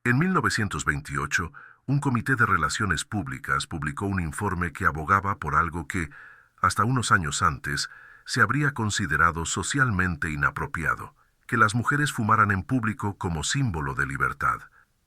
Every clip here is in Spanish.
En 1928, un comité de relaciones públicas publicó un informe que abogaba por algo que, hasta unos años antes, se habría considerado socialmente inapropiado, que las mujeres fumaran en público como símbolo de libertad.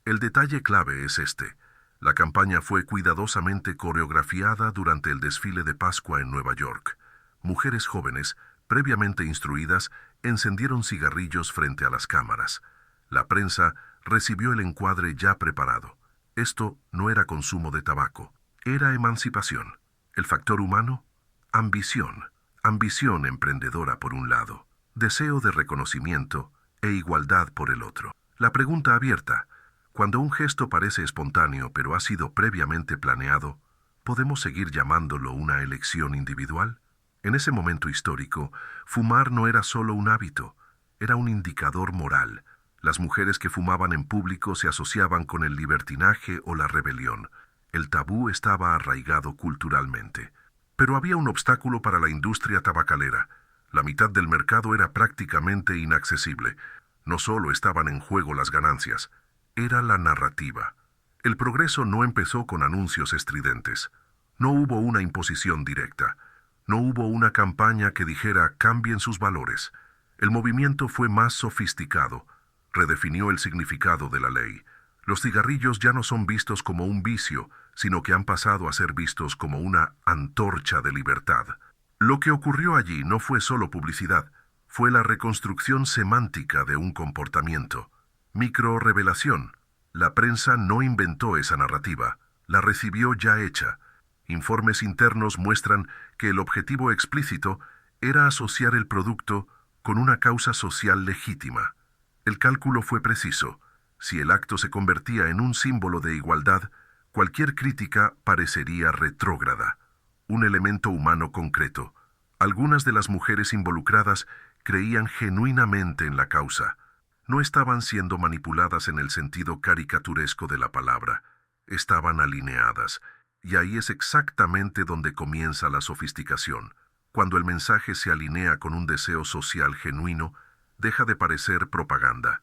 El detalle clave es este. La campaña fue cuidadosamente coreografiada durante el desfile de Pascua en Nueva York. Mujeres jóvenes, previamente instruidas, encendieron cigarrillos frente a las cámaras. La prensa recibió el encuadre ya preparado. Esto no era consumo de tabaco, era emancipación. El factor humano, ambición. Ambición emprendedora por un lado, deseo de reconocimiento e igualdad por el otro. La pregunta abierta: cuando un gesto parece espontáneo pero ha sido previamente planeado, ¿podemos seguir llamándolo una elección individual? En ese momento histórico, fumar no era solo un hábito, era un indicador moral. Las mujeres que fumaban en público se asociaban con el libertinaje o la rebelión. El tabú estaba arraigado culturalmente. Pero había un obstáculo para la industria tabacalera. La mitad del mercado era prácticamente inaccesible. No solo estaban en juego las ganancias, era la narrativa. El progreso no empezó con anuncios estridentes. No hubo una imposición directa. No hubo una campaña que dijera cambien sus valores. El movimiento fue más sofisticado. Redefinió el significado de la ley. Los cigarrillos ya no son vistos como un vicio, sino que han pasado a ser vistos como una antorcha de libertad. Lo que ocurrió allí no fue solo publicidad, fue la reconstrucción semántica de un comportamiento. Microrrevelación. La prensa no inventó esa narrativa, la recibió ya hecha. Informes internos muestran que el objetivo explícito era asociar el producto con una causa social legítima. El cálculo fue preciso. Si el acto se convertía en un símbolo de igualdad, cualquier crítica parecería retrógrada. Un elemento humano concreto. Algunas de las mujeres involucradas creían genuinamente en la causa. No estaban siendo manipuladas en el sentido caricaturesco de la palabra. Estaban alineadas. Y ahí es exactamente donde comienza la sofisticación. Cuando el mensaje se alinea con un deseo social genuino, deja de parecer propaganda.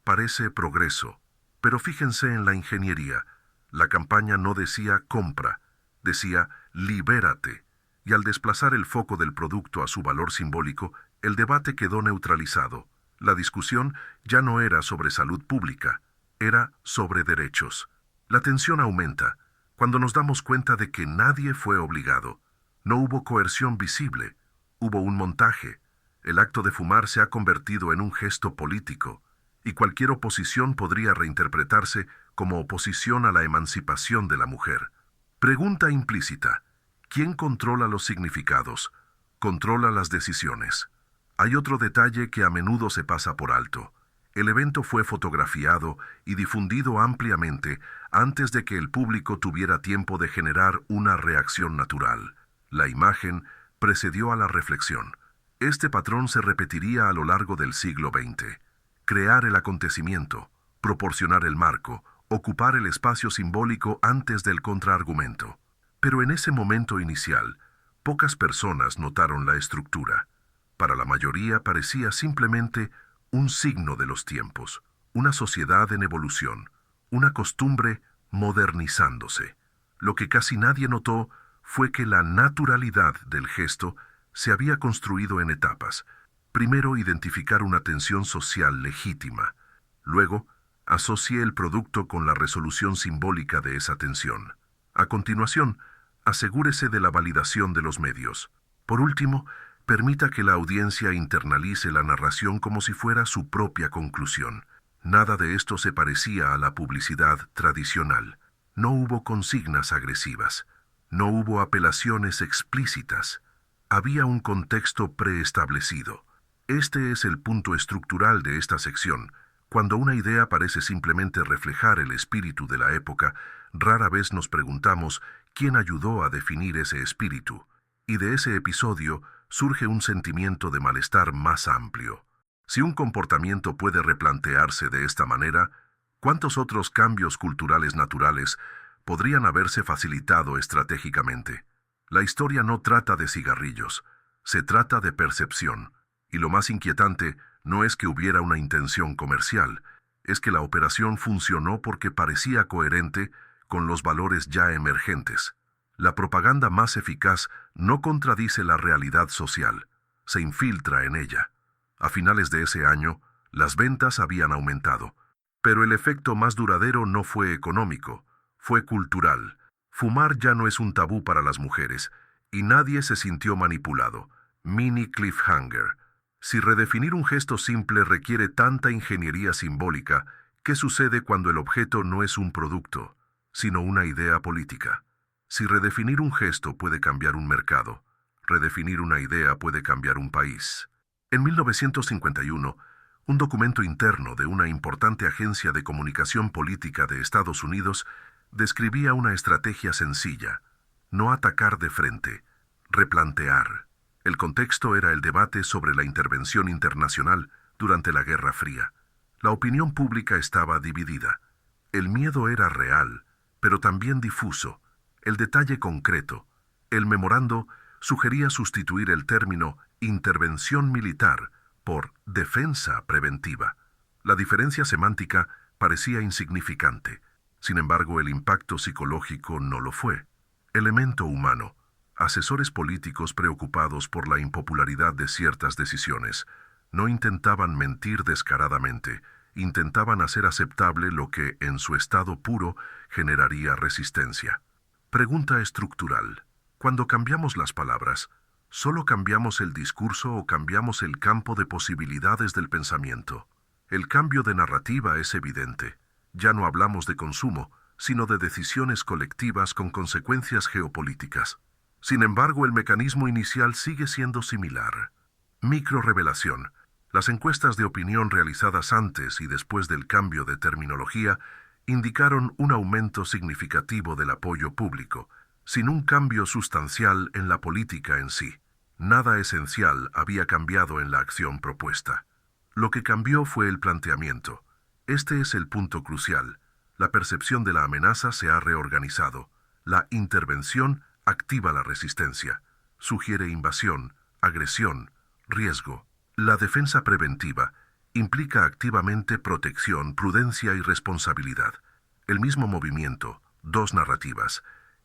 Parece progreso. Pero fíjense en la ingeniería. La campaña no decía compra, decía libérate. Y al desplazar el foco del producto a su valor simbólico, el debate quedó neutralizado. La discusión ya no era sobre salud pública, era sobre derechos. La tensión aumenta cuando nos damos cuenta de que nadie fue obligado. No hubo coerción visible, hubo un montaje. El acto de fumar se ha convertido en un gesto político, y cualquier oposición podría reinterpretarse como oposición a la emancipación de la mujer. Pregunta implícita: ¿quién controla los significados? Controla las decisiones. Hay otro detalle que a menudo se pasa por alto. El evento fue fotografiado y difundido ampliamente antes de que el público tuviera tiempo de generar una reacción natural. La imagen precedió a la reflexión. Este patrón se repetiría a lo largo del siglo XX. Crear el acontecimiento, proporcionar el marco, ocupar el espacio simbólico antes del contraargumento. Pero en ese momento inicial, pocas personas notaron la estructura. Para la mayoría parecía simplemente un signo de los tiempos, una sociedad en evolución, una costumbre modernizándose. Lo que casi nadie notó fue que la naturalidad del gesto se había construido en etapas. Primero, identificar una tensión social legítima. Luego, asocie el producto con la resolución simbólica de esa tensión. A continuación, asegúrese de la validación de los medios. Por último, permita que la audiencia internalice la narración como si fuera su propia conclusión. Nada de esto se parecía a la publicidad tradicional. No hubo consignas agresivas. No hubo apelaciones explícitas. Había un contexto preestablecido. Este es el punto estructural de esta sección. Cuando una idea parece simplemente reflejar el espíritu de la época, rara vez nos preguntamos quién ayudó a definir ese espíritu. Y de ese episodio surge un sentimiento de malestar más amplio. Si un comportamiento puede replantearse de esta manera, ¿cuántos otros cambios culturales naturales podrían haberse facilitado estratégicamente? La historia no trata de cigarrillos, se trata de percepción, y lo más inquietante no es que hubiera una intención comercial, es que la operación funcionó porque parecía coherente con los valores ya emergentes. La propaganda más eficaz no contradice la realidad social, se infiltra en ella. A finales de ese año, las ventas habían aumentado, pero el efecto más duradero no fue económico, fue cultural. Fumar ya no es un tabú para las mujeres, y nadie se sintió manipulado. Mini cliffhanger. Si redefinir un gesto simple requiere tanta ingeniería simbólica, ¿qué sucede cuando el objeto no es un producto, sino una idea política? Si redefinir un gesto puede cambiar un mercado, redefinir una idea puede cambiar un país. En 1951, un documento interno de una importante agencia de comunicación política de Estados Unidos describía una estrategia sencilla: no atacar de frente, replantear. El contexto era el debate sobre la intervención internacional durante la Guerra Fría. La opinión pública estaba dividida. El miedo era real, pero también difuso. El detalle concreto, el memorando, sugería sustituir el término intervención militar por defensa preventiva. La diferencia semántica parecía insignificante. Sin embargo, el impacto psicológico no lo fue. Elemento humano. Asesores políticos preocupados por la impopularidad de ciertas decisiones no intentaban mentir descaradamente, intentaban hacer aceptable lo que, en su estado puro, generaría resistencia. Pregunta estructural. Cuando cambiamos las palabras, ¿solo cambiamos el discurso o cambiamos el campo de posibilidades del pensamiento? El cambio de narrativa es evidente. Ya no hablamos de consumo, sino de decisiones colectivas con consecuencias geopolíticas. Sin embargo, el mecanismo inicial sigue siendo similar. Microrevelación. Las encuestas de opinión realizadas antes y después del cambio de terminología indicaron un aumento significativo del apoyo público, sin un cambio sustancial en la política en sí. Nada esencial había cambiado en la acción propuesta. Lo que cambió fue el planteamiento. Este es el punto crucial. La percepción de la amenaza se ha reorganizado. La intervención activa la resistencia, sugiere invasión, agresión, riesgo. La defensa preventiva implica activamente protección, prudencia y responsabilidad. El mismo movimiento, dos narrativas.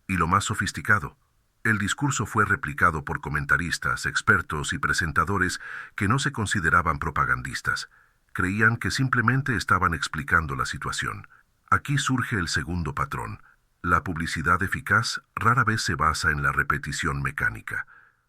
Y lo más sofisticado, el discurso fue replicado por comentaristas, expertos y presentadores que no se consideraban propagandistas. Creían que simplemente estaban explicando la situación. Aquí surge el segundo patrón. La publicidad eficaz rara vez se basa en la repetición mecánica.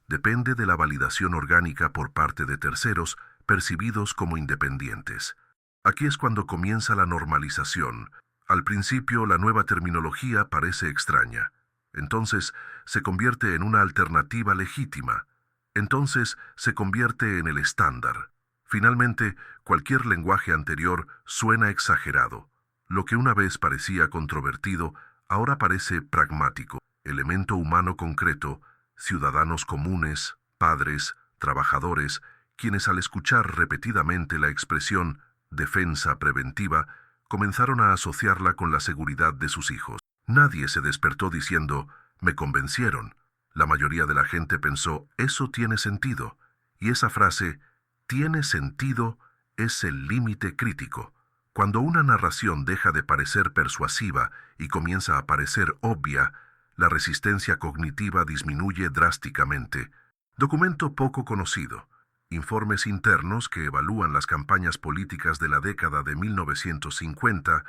Depende de la validación orgánica por parte de terceros, percibidos como independientes. Aquí es cuando comienza la normalización. Al principio, la nueva terminología parece extraña. Entonces, se convierte en una alternativa legítima. Entonces, se convierte en el estándar. Finalmente, cualquier lenguaje anterior suena exagerado. Lo que una vez parecía controvertido, ahora parece pragmático. Elemento humano concreto, ciudadanos comunes, padres, trabajadores, quienes al escuchar repetidamente la expresión defensa preventiva, comenzaron a asociarla con la seguridad de sus hijos. Nadie se despertó diciendo, me convencieron. La mayoría de la gente pensó, eso tiene sentido. Y esa frase, tiene sentido, es el límite crítico. Cuando una narración deja de parecer persuasiva y comienza a parecer obvia, la resistencia cognitiva disminuye drásticamente. Documento poco conocido. Informes internos que evalúan las campañas políticas de la década de 1950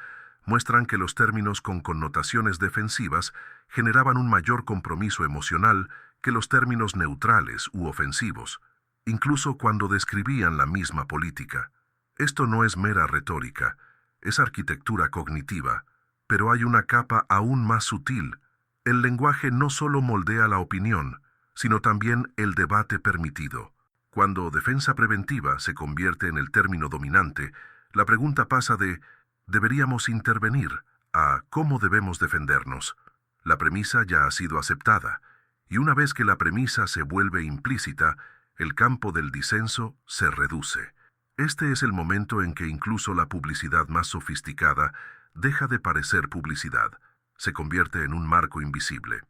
muestran que los términos con connotaciones defensivas generaban un mayor compromiso emocional que los términos neutrales u ofensivos, incluso cuando describían la misma política. Esto no es mera retórica, es arquitectura cognitiva, pero hay una capa aún más sutil. El lenguaje no solo moldea la opinión, sino también el debate permitido. Cuando defensa preventiva se convierte en el término dominante, la pregunta pasa de ¿deberíamos intervenir? A ¿cómo debemos defendernos? La premisa ya ha sido aceptada, y una vez que la premisa se vuelve implícita, el campo del disenso se reduce. Este es el momento en que incluso la publicidad más sofisticada deja de parecer publicidad, se convierte en un marco invisible.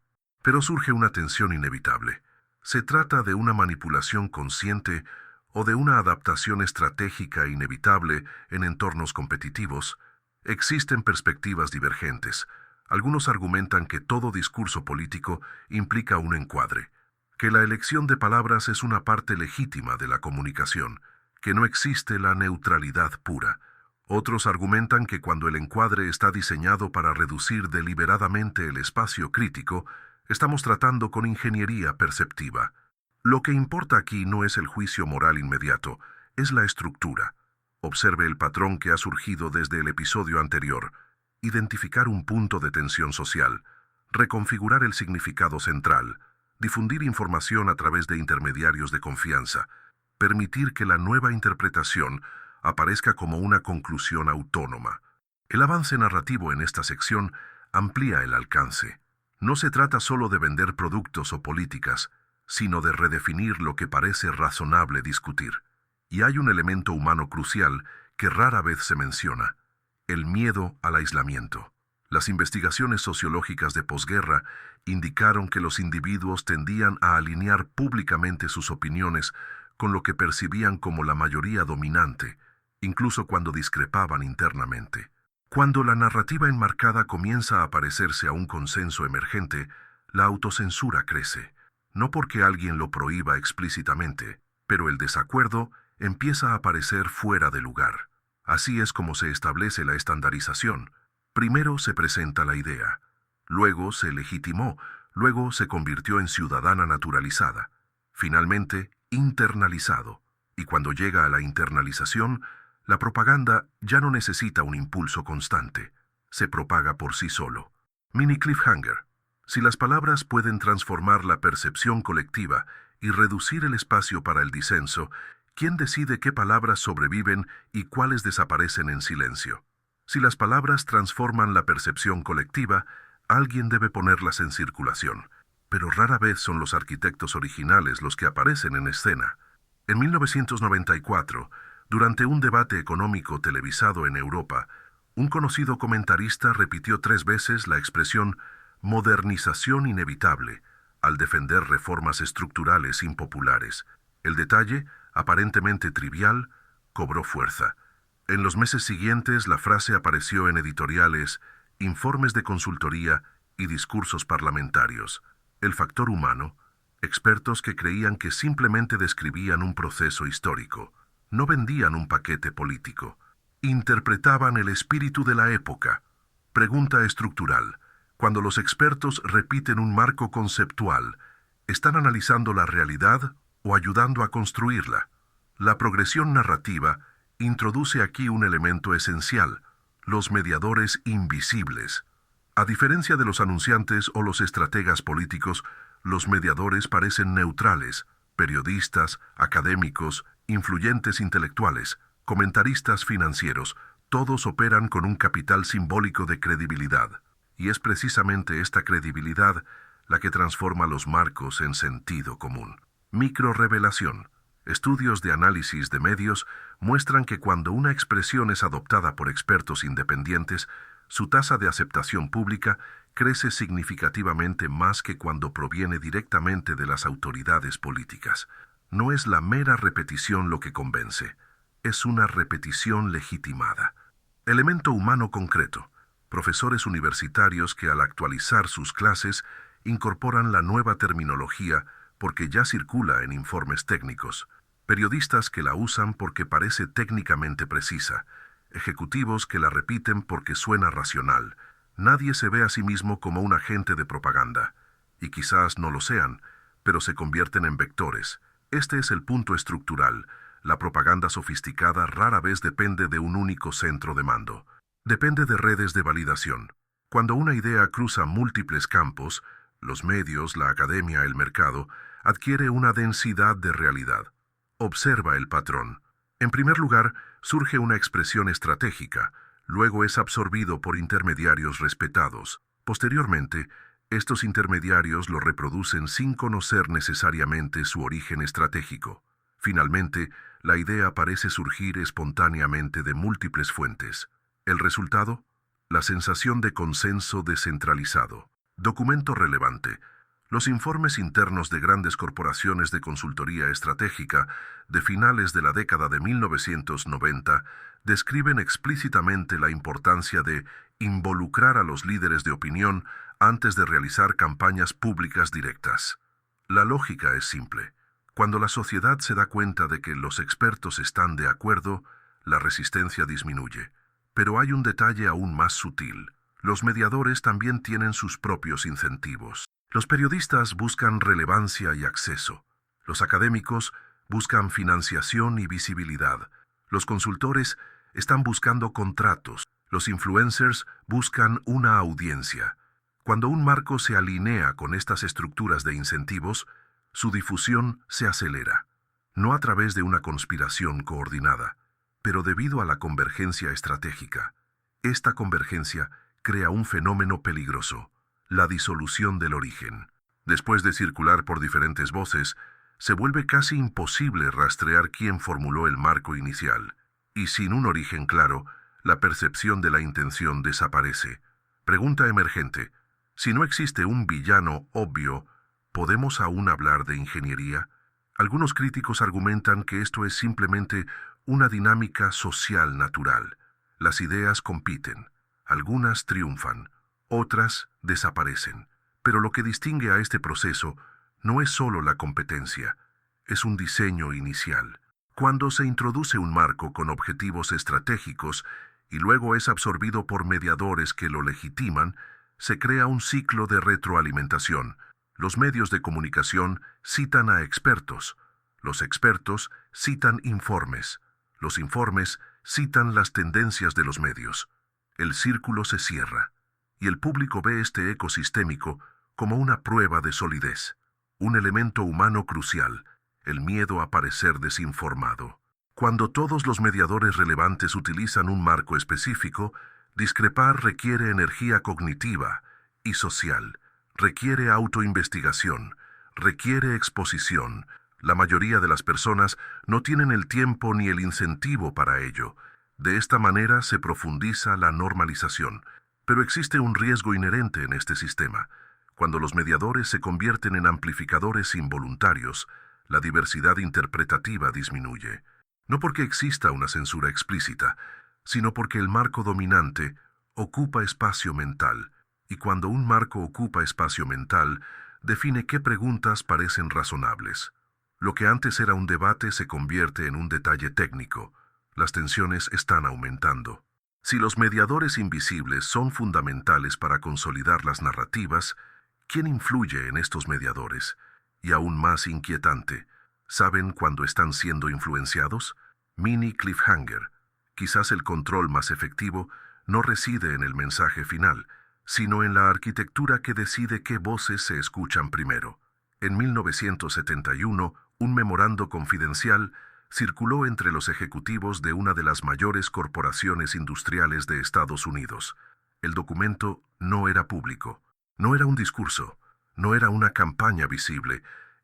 Pero surge una tensión inevitable. ¿Se trata de una manipulación consciente o de una adaptación estratégica inevitable en entornos competitivos, existen perspectivas divergentes. Algunos argumentan que todo discurso político implica un encuadre, que la elección de palabras es una parte legítima de la comunicación, que no existe la neutralidad pura. Otros argumentan que cuando el encuadre está diseñado para reducir deliberadamente el espacio crítico, estamos tratando con ingeniería perceptiva. Lo que importa aquí no es el juicio moral inmediato, es la estructura. Observe el patrón que ha surgido desde el episodio anterior. Identificar un punto de tensión social, reconfigurar el significado central, difundir información a través de intermediarios de confianza, permitir que la nueva interpretación aparezca como una conclusión autónoma. El avance narrativo en esta sección amplía el alcance. No se trata solo de vender productos o políticas, sino de redefinir lo que parece razonable discutir. Y hay un elemento humano crucial que rara vez se menciona: el miedo al aislamiento. Las investigaciones sociológicas de posguerra indicaron que los individuos tendían a alinear públicamente sus opiniones con lo que percibían como la mayoría dominante, incluso cuando discrepaban internamente. Cuando la narrativa enmarcada comienza a parecerse a un consenso emergente, la autocensura crece. No porque alguien lo prohíba explícitamente, pero el desacuerdo empieza a parecer fuera de lugar. Así es como se establece la estandarización. Primero se presenta la idea, luego se legitimó, luego se convirtió en ciudadana naturalizada, finalmente internalizado. Y cuando llega a la internalización, la propaganda ya no necesita un impulso constante, se propaga por sí solo. Mini cliffhanger. Si las palabras pueden transformar la percepción colectiva y reducir el espacio para el disenso, ¿quién decide qué palabras sobreviven y cuáles desaparecen en silencio? Si las palabras transforman la percepción colectiva, alguien debe ponerlas en circulación. Pero rara vez son los arquitectos originales los que aparecen en escena. En 1994, durante un debate económico televisado en Europa, un conocido comentarista repitió 3 veces la expresión modernización inevitable al defender reformas estructurales impopulares. El detalle, aparentemente trivial, cobró fuerza. En los meses siguientes la frase apareció en editoriales, informes de consultoría y discursos parlamentarios. El factor humano, expertos que creían que simplemente describían un proceso histórico, no vendían un paquete político, interpretaban el espíritu de la época. Pregunta estructural: cuando los expertos repiten un marco conceptual, ¿están analizando la realidad o ayudando a construirla? La progresión narrativa introduce aquí un elemento esencial: los mediadores invisibles. A diferencia de los anunciantes o los estrategas políticos, los mediadores parecen neutrales: periodistas, académicos, influyentes intelectuales, comentaristas financieros, todos operan con un capital simbólico de credibilidad. Y es precisamente esta credibilidad la que transforma los marcos en sentido común. Microrrevelación. Estudios de análisis de medios muestran que cuando una expresión es adoptada por expertos independientes, su tasa de aceptación pública crece significativamente más que cuando proviene directamente de las autoridades políticas. No es la mera repetición lo que convence, es una repetición legitimada. Elemento humano concreto. Profesores universitarios que al actualizar sus clases incorporan la nueva terminología porque ya circula en informes técnicos. Periodistas que la usan porque parece técnicamente precisa. Ejecutivos que la repiten porque suena racional. Nadie se ve a sí mismo como un agente de propaganda. Y quizás no lo sean, pero se convierten en vectores. Este es el punto estructural. La propaganda sofisticada rara vez depende de un único centro de mando. Depende de redes de validación. Cuando una idea cruza múltiples campos, los medios, la academia, el mercado, adquiere una densidad de realidad. Observa el patrón. En primer lugar, surge una expresión estratégica, luego es absorbido por intermediarios respetados. Posteriormente, estos intermediarios lo reproducen sin conocer necesariamente su origen estratégico. Finalmente, la idea parece surgir espontáneamente de múltiples fuentes. ¿El resultado? La sensación de consenso descentralizado. Documento relevante. Los informes internos de grandes corporaciones de consultoría estratégica de finales de la década de 1990 describen explícitamente la importancia de involucrar a los líderes de opinión antes de realizar campañas públicas directas. La lógica es simple. Cuando la sociedad se da cuenta de que los expertos están de acuerdo, la resistencia disminuye. Pero hay un detalle aún más sutil. Los mediadores también tienen sus propios incentivos. Los periodistas buscan relevancia y acceso. Los académicos buscan financiación y visibilidad. Los consultores están buscando contratos. Los influencers buscan una audiencia. Cuando un marco se alinea con estas estructuras de incentivos, su difusión se acelera. No a través de una conspiración coordinada, pero debido a la convergencia estratégica. Esta convergencia crea un fenómeno peligroso: la disolución del origen. Después de circular por diferentes voces, se vuelve casi imposible rastrear quién formuló el marco inicial, y sin un origen claro, la percepción de la intención desaparece. Pregunta emergente: si no existe un villano obvio, ¿podemos aún hablar de ingeniería? Algunos críticos argumentan que esto es simplemente una dinámica social natural. Las ideas compiten, algunas triunfan, otras desaparecen. Pero lo que distingue a este proceso no es solo la competencia, es un diseño inicial. Cuando se introduce un marco con objetivos estratégicos y luego es absorbido por mediadores que lo legitiman, se crea un ciclo de retroalimentación. Los medios de comunicación citan a expertos, los expertos citan informes, los informes citan las tendencias de los medios. El círculo se cierra, y el público ve este ecosistémico como una prueba de solidez, un elemento humano crucial, el miedo a parecer desinformado. Cuando todos los mediadores relevantes utilizan un marco específico, discrepar requiere energía cognitiva y social, requiere autoinvestigación, requiere exposición. La mayoría de las personas no tienen el tiempo ni el incentivo para ello. De esta manera se profundiza la normalización. Pero existe un riesgo inherente en este sistema. Cuando los mediadores se convierten en amplificadores involuntarios, la diversidad interpretativa disminuye. No porque exista una censura explícita, sino porque el marco dominante ocupa espacio mental, y cuando un marco ocupa espacio mental, define qué preguntas parecen razonables. Lo que antes era un debate se convierte en un detalle técnico. Las tensiones están aumentando. Si los mediadores invisibles son fundamentales para consolidar las narrativas, ¿quién influye en estos mediadores? Y aún más inquietante, ¿saben cuándo están siendo influenciados? Mini cliffhanger. Quizás el control más efectivo no reside en el mensaje final, sino en la arquitectura que decide qué voces se escuchan primero. En 1971, un memorando confidencial circuló entre los ejecutivos de una de las mayores corporaciones industriales de Estados Unidos. El documento no era público, no era un discurso, no era una campaña visible,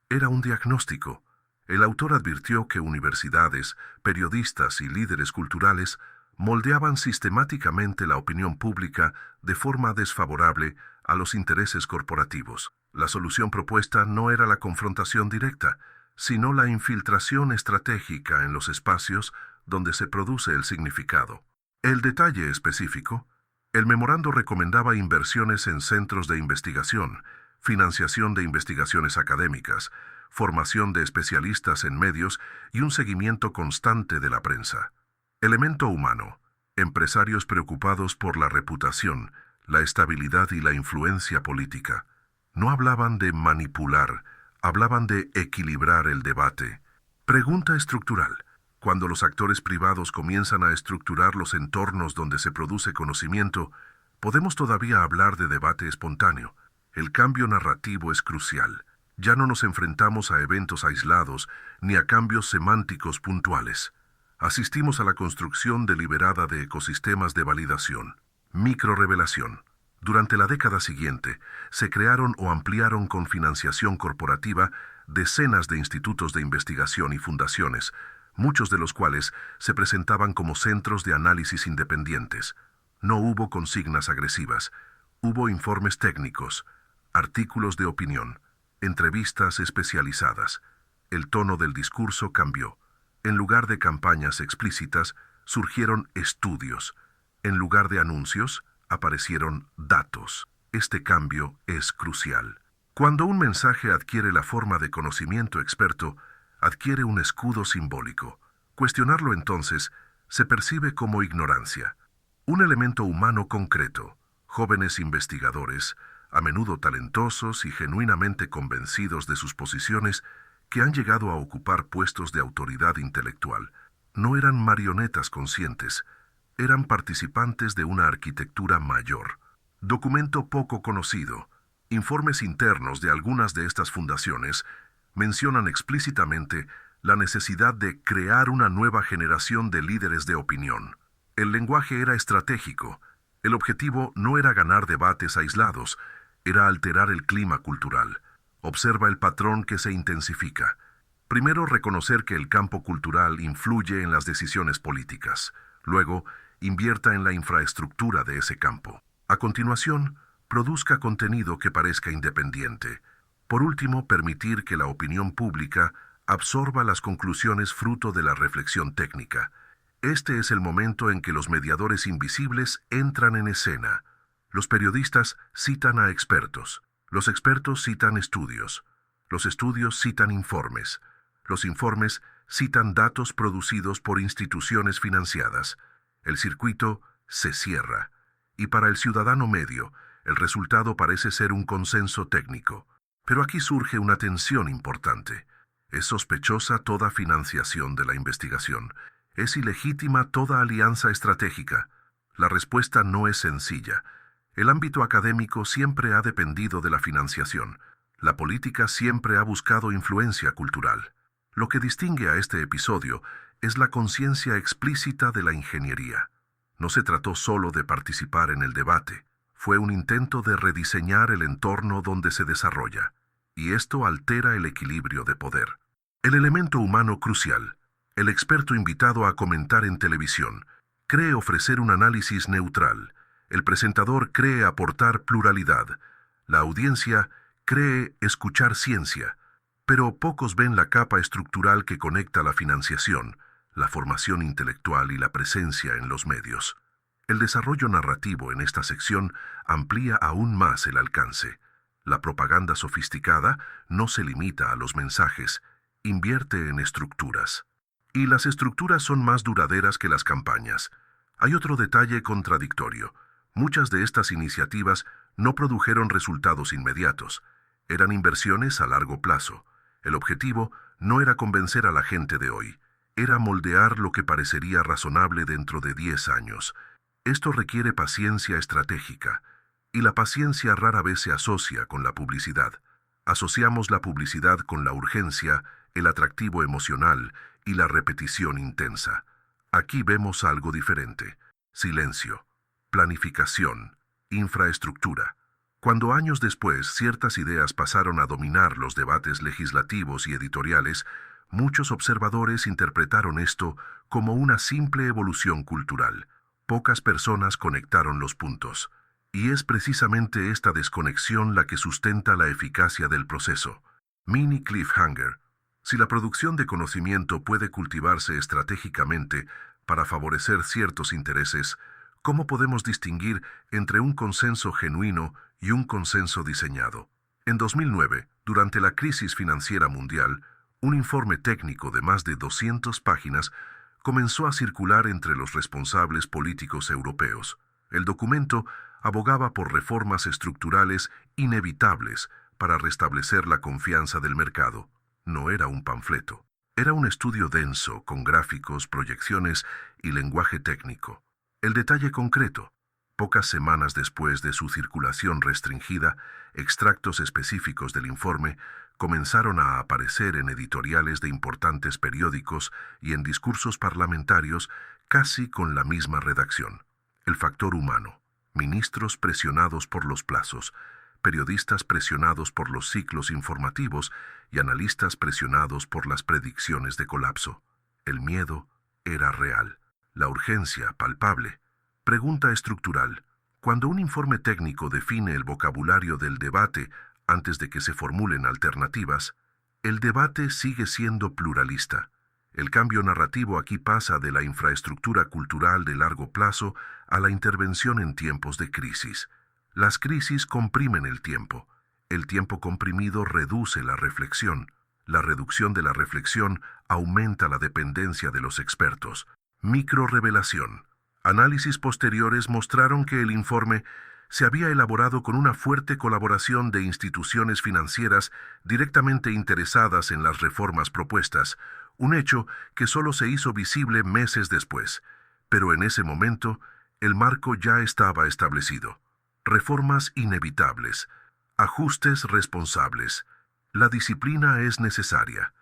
era un diagnóstico. El autor advirtió que universidades, periodistas y líderes culturales moldeaban sistemáticamente la opinión pública de forma desfavorable a los intereses corporativos. La solución propuesta no era la confrontación directa, sino la infiltración estratégica en los espacios donde se produce el significado. El detalle específico: el memorando recomendaba inversiones en centros de investigación, financiación de investigaciones académicas, formación de especialistas en medios y un seguimiento constante de la prensa. Elemento humano: empresarios preocupados por la reputación, la estabilidad y la influencia política. No hablaban de manipular, hablaban de equilibrar el debate. Pregunta estructural: cuando los actores privados comienzan a estructurar los entornos donde se produce conocimiento, ¿podemos todavía hablar de debate espontáneo? El cambio narrativo es crucial. Ya no nos enfrentamos a eventos aislados ni a cambios semánticos puntuales. Asistimos a la construcción deliberada de ecosistemas de validación. Microrevelación. Durante la década siguiente, se crearon o ampliaron con financiación corporativa decenas de institutos de investigación y fundaciones, muchos de los cuales se presentaban como centros de análisis independientes. No hubo consignas agresivas, hubo informes técnicos, artículos de opinión, Entrevistas especializadas. El tono del discurso cambió. En lugar de campañas explícitas, surgieron estudios. En lugar de anuncios, aparecieron datos. Este cambio es crucial. Cuando un mensaje adquiere la forma de conocimiento experto, adquiere un escudo simbólico. Cuestionarlo entonces se percibe como ignorancia. Un elemento humano concreto, jóvenes investigadores, a menudo talentosos y genuinamente convencidos de sus posiciones, que han llegado a ocupar puestos de autoridad intelectual, no eran marionetas conscientes, eran participantes de una arquitectura mayor. Documento poco conocido. Informes internos de algunas de estas fundaciones mencionan explícitamente la necesidad de crear una nueva generación de líderes de opinión. El lenguaje era estratégico. El objetivo no era ganar debates aislados, era alterar el clima cultural. Observa el patrón que se intensifica. Primero, reconocer que el campo cultural influye en las decisiones políticas. Luego, invierta en la infraestructura de ese campo. A continuación, produzca contenido que parezca independiente. Por último, permitir que la opinión pública absorba las conclusiones fruto de la reflexión técnica. Este es el momento en que los mediadores invisibles entran en escena. Los periodistas citan a expertos. Los expertos citan estudios. Los estudios citan informes. Los informes citan datos producidos por instituciones financiadas. El circuito se cierra. Y para el ciudadano medio, el resultado parece ser un consenso técnico. Pero aquí surge una tensión importante. ¿Es sospechosa toda financiación de la investigación? ¿Es ilegítima toda alianza estratégica? La respuesta no es sencilla. El ámbito académico siempre ha dependido de la financiación. La política siempre ha buscado influencia cultural. Lo que distingue a este episodio es la conciencia explícita de la ingeniería. No se trató solo de participar en el debate. Fue un intento de rediseñar el entorno donde se desarrolla. Y esto altera el equilibrio de poder. El elemento humano crucial. El experto invitado a comentar en televisión cree ofrecer un análisis neutral. El presentador cree aportar pluralidad. La audiencia cree escuchar ciencia. Pero pocos ven la capa estructural que conecta la financiación, la formación intelectual y la presencia en los medios. El desarrollo narrativo en esta sección amplía aún más el alcance. La propaganda sofisticada no se limita a los mensajes, invierte en estructuras. Y las estructuras son más duraderas que las campañas. Hay otro detalle contradictorio. Muchas de estas iniciativas no produjeron resultados inmediatos. Eran inversiones a largo plazo. El objetivo no era convencer a la gente de hoy. Era moldear lo que parecería razonable dentro de 10 años. Esto requiere paciencia estratégica. Y la paciencia rara vez se asocia con la publicidad. Asociamos la publicidad con la urgencia, el atractivo emocional y la repetición intensa. Aquí vemos algo diferente. Silencio, planificación, infraestructura. Cuando años después ciertas ideas pasaron a dominar los debates legislativos y editoriales, muchos observadores interpretaron esto como una simple evolución cultural. Pocas personas conectaron los puntos. Y es precisamente esta desconexión la que sustenta la eficacia del proceso. Mini cliffhanger. Si la producción de conocimiento puede cultivarse estratégicamente para favorecer ciertos intereses, ¿cómo podemos distinguir entre un consenso genuino y un consenso diseñado? En 2009, durante la crisis financiera mundial, un informe técnico de más de 200 páginas comenzó a circular entre los responsables políticos europeos. El documento abogaba por reformas estructurales inevitables para restablecer la confianza del mercado. No era un panfleto. Era un estudio denso, con gráficos, proyecciones y lenguaje técnico. El detalle concreto. Pocas semanas después de su circulación restringida, extractos específicos del informe comenzaron a aparecer en editoriales de importantes periódicos y en discursos parlamentarios casi con la misma redacción. El factor humano. Ministros presionados por los plazos, periodistas presionados por los ciclos informativos y analistas presionados por las predicciones de colapso. El miedo era real, la urgencia palpable. Pregunta estructural. Cuando un informe técnico define el vocabulario del debate antes de que se formulen alternativas, el debate sigue siendo pluralista. El cambio narrativo aquí pasa de la infraestructura cultural de largo plazo a la intervención en tiempos de crisis. Las crisis comprimen el tiempo. El tiempo comprimido reduce la reflexión. La reducción de la reflexión aumenta la dependencia de los expertos. Microrrevelación. Análisis posteriores mostraron que el informe se había elaborado con una fuerte colaboración de instituciones financieras directamente interesadas en las reformas propuestas, un hecho que solo se hizo visible meses después. Pero en ese momento, el marco ya estaba establecido. Reformas inevitables, ajustes responsables. La disciplina es necesaria.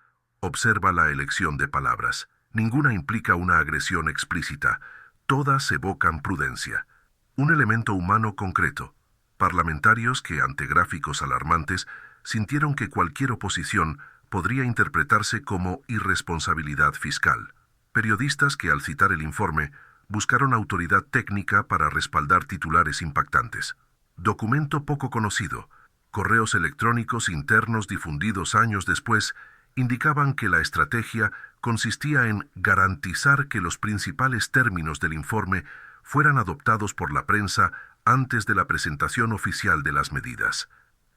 Observa la elección de palabras. Ninguna implica una agresión explícita. Todas evocan prudencia. Un elemento humano concreto. Parlamentarios que, ante gráficos alarmantes, sintieron que cualquier oposición podría interpretarse como irresponsabilidad fiscal. Periodistas que, al citar el informe, buscaron autoridad técnica para respaldar titulares impactantes. Documento poco conocido. Correos electrónicos internos difundidos años después indicaban que la estrategia consistía en garantizar que los principales términos del informe fueran adoptados por la prensa antes de la presentación oficial de las medidas.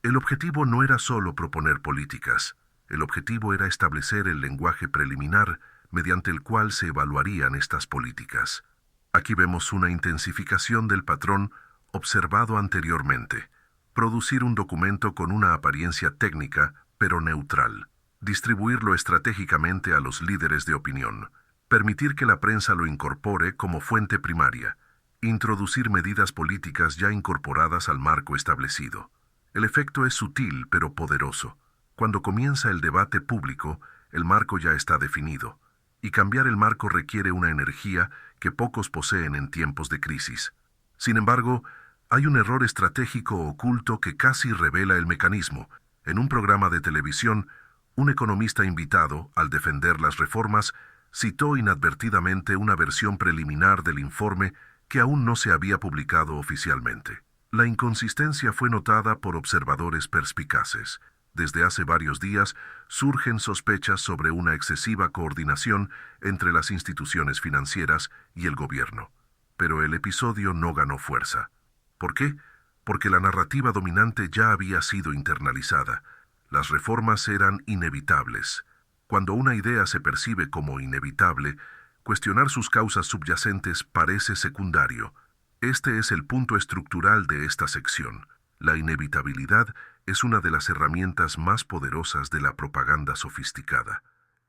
El objetivo no era solo proponer políticas. El objetivo era establecer el lenguaje preliminar mediante el cual se evaluarían estas políticas. Aquí vemos una intensificación del patrón observado anteriormente. Producir un documento con una apariencia técnica, pero neutral. Distribuirlo estratégicamente a los líderes de opinión. Permitir que la prensa lo incorpore como fuente primaria. Introducir medidas políticas ya incorporadas al marco establecido. El efecto es sutil pero poderoso. Cuando comienza el debate público, el marco ya está definido, y cambiar el marco requiere una energía que pocos poseen en tiempos de crisis. Sin embargo, hay un error estratégico oculto que casi revela el mecanismo. En un programa de televisión, un economista invitado, al defender las reformas, citó inadvertidamente una versión preliminar del informe que aún no se había publicado oficialmente. La inconsistencia fue notada por observadores perspicaces. Desde hace varios días surgen sospechas sobre una excesiva coordinación entre las instituciones financieras y el gobierno. Pero el episodio no ganó fuerza. ¿Por qué? Porque la narrativa dominante ya había sido internalizada. Las reformas eran inevitables. Cuando una idea se percibe como inevitable, cuestionar sus causas subyacentes parece secundario. Este es el punto estructural de esta sección. La inevitabilidad es una de las herramientas más poderosas de la propaganda sofisticada.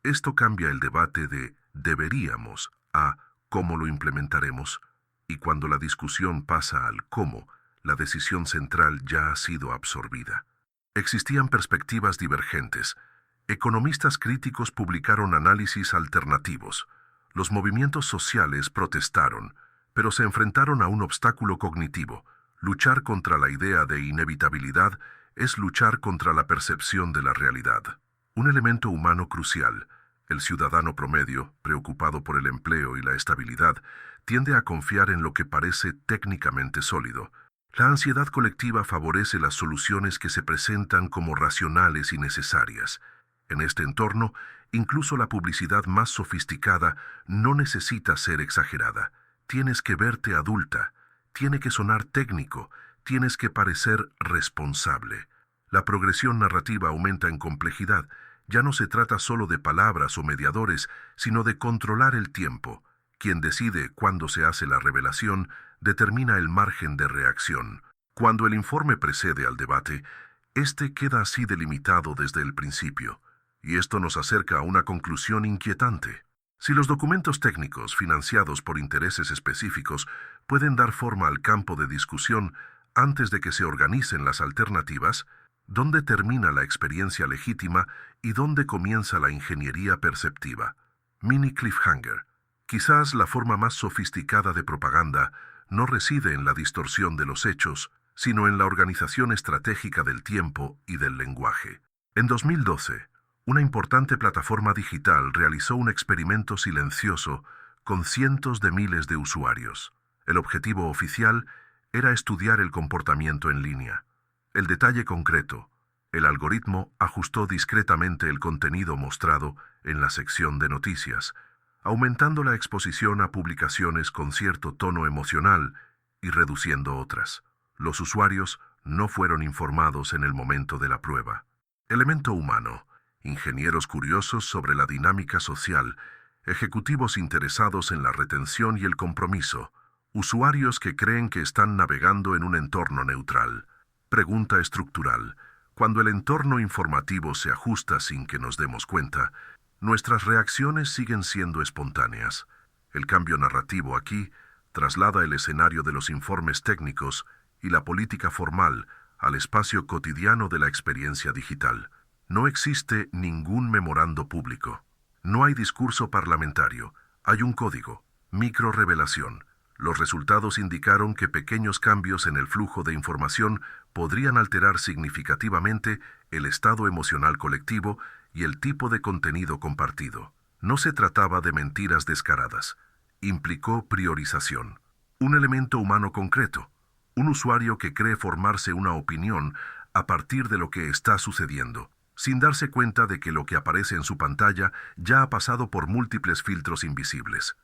Esto cambia el debate de deberíamos a cómo lo implementaremos, y cuando la discusión pasa al cómo, la decisión central ya ha sido absorbida. Existían perspectivas divergentes. Economistas críticos publicaron análisis alternativos. Los movimientos sociales protestaron, pero se enfrentaron a un obstáculo cognitivo. Luchar contra la idea de inevitabilidad es luchar contra la percepción de la realidad. Un elemento humano crucial, el ciudadano promedio, preocupado por el empleo y la estabilidad, tiende a confiar en lo que parece técnicamente sólido. La ansiedad colectiva favorece las soluciones que se presentan como racionales y necesarias. En este entorno, incluso la publicidad más sofisticada no necesita ser exagerada. Tienes que verte adulta, tiene que sonar técnico, tienes que parecer responsable. La progresión narrativa aumenta en complejidad. Ya no se trata solo de palabras o mediadores, sino de controlar el tiempo. Quien decide cuándo se hace la revelación determina el margen de reacción. Cuando el informe precede al debate, este queda así delimitado desde el principio. Y esto nos acerca a una conclusión inquietante. Si los documentos técnicos financiados por intereses específicos pueden dar forma al campo de discusión antes de que se organicen las alternativas, ¿dónde termina la experiencia legítima y dónde comienza la ingeniería perceptiva? Mini cliffhanger. Quizás la forma más sofisticada de propaganda no reside en la distorsión de los hechos, sino en la organización estratégica del tiempo y del lenguaje. En 2012, una importante plataforma digital realizó un experimento silencioso con cientos de miles de usuarios. El objetivo oficial era estudiar el comportamiento en línea. El detalle concreto: El algoritmo ajustó discretamente el contenido mostrado en la sección de noticias, aumentando la exposición a publicaciones con cierto tono emocional y reduciendo otras. Los usuarios no fueron informados en el momento de la prueba. Elemento humano, ingenieros curiosos sobre la dinámica social, ejecutivos interesados en la retención y el compromiso, usuarios que creen que están navegando en un entorno neutral. Pregunta estructural. Cuando el entorno informativo se ajusta sin que nos demos cuenta, nuestras reacciones siguen siendo espontáneas. El cambio narrativo aquí traslada el escenario de los informes técnicos y la política formal al espacio cotidiano de la experiencia digital. No existe ningún memorando público. No hay discurso parlamentario. Hay un código. Microrevelación. Los resultados indicaron que pequeños cambios en el flujo de información podrían alterar significativamente el estado emocional colectivo y el tipo de contenido compartido. No se trataba de mentiras descaradas. Implicó priorización. Un elemento humano concreto. Un usuario que cree formarse una opinión a partir de lo que está sucediendo, sin darse cuenta de que lo que aparece en su pantalla ya ha pasado por múltiples filtros invisibles.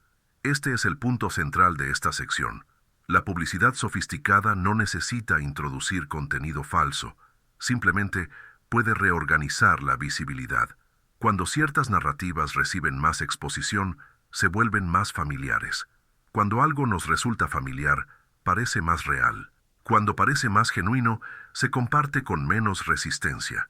Este es el punto central de esta sección. La publicidad sofisticada no necesita introducir contenido falso, simplemente puede reorganizar la visibilidad. Cuando ciertas narrativas reciben más exposición, se vuelven más familiares. Cuando algo nos resulta familiar, parece más real. Cuando parece más genuino, se comparte con menos resistencia.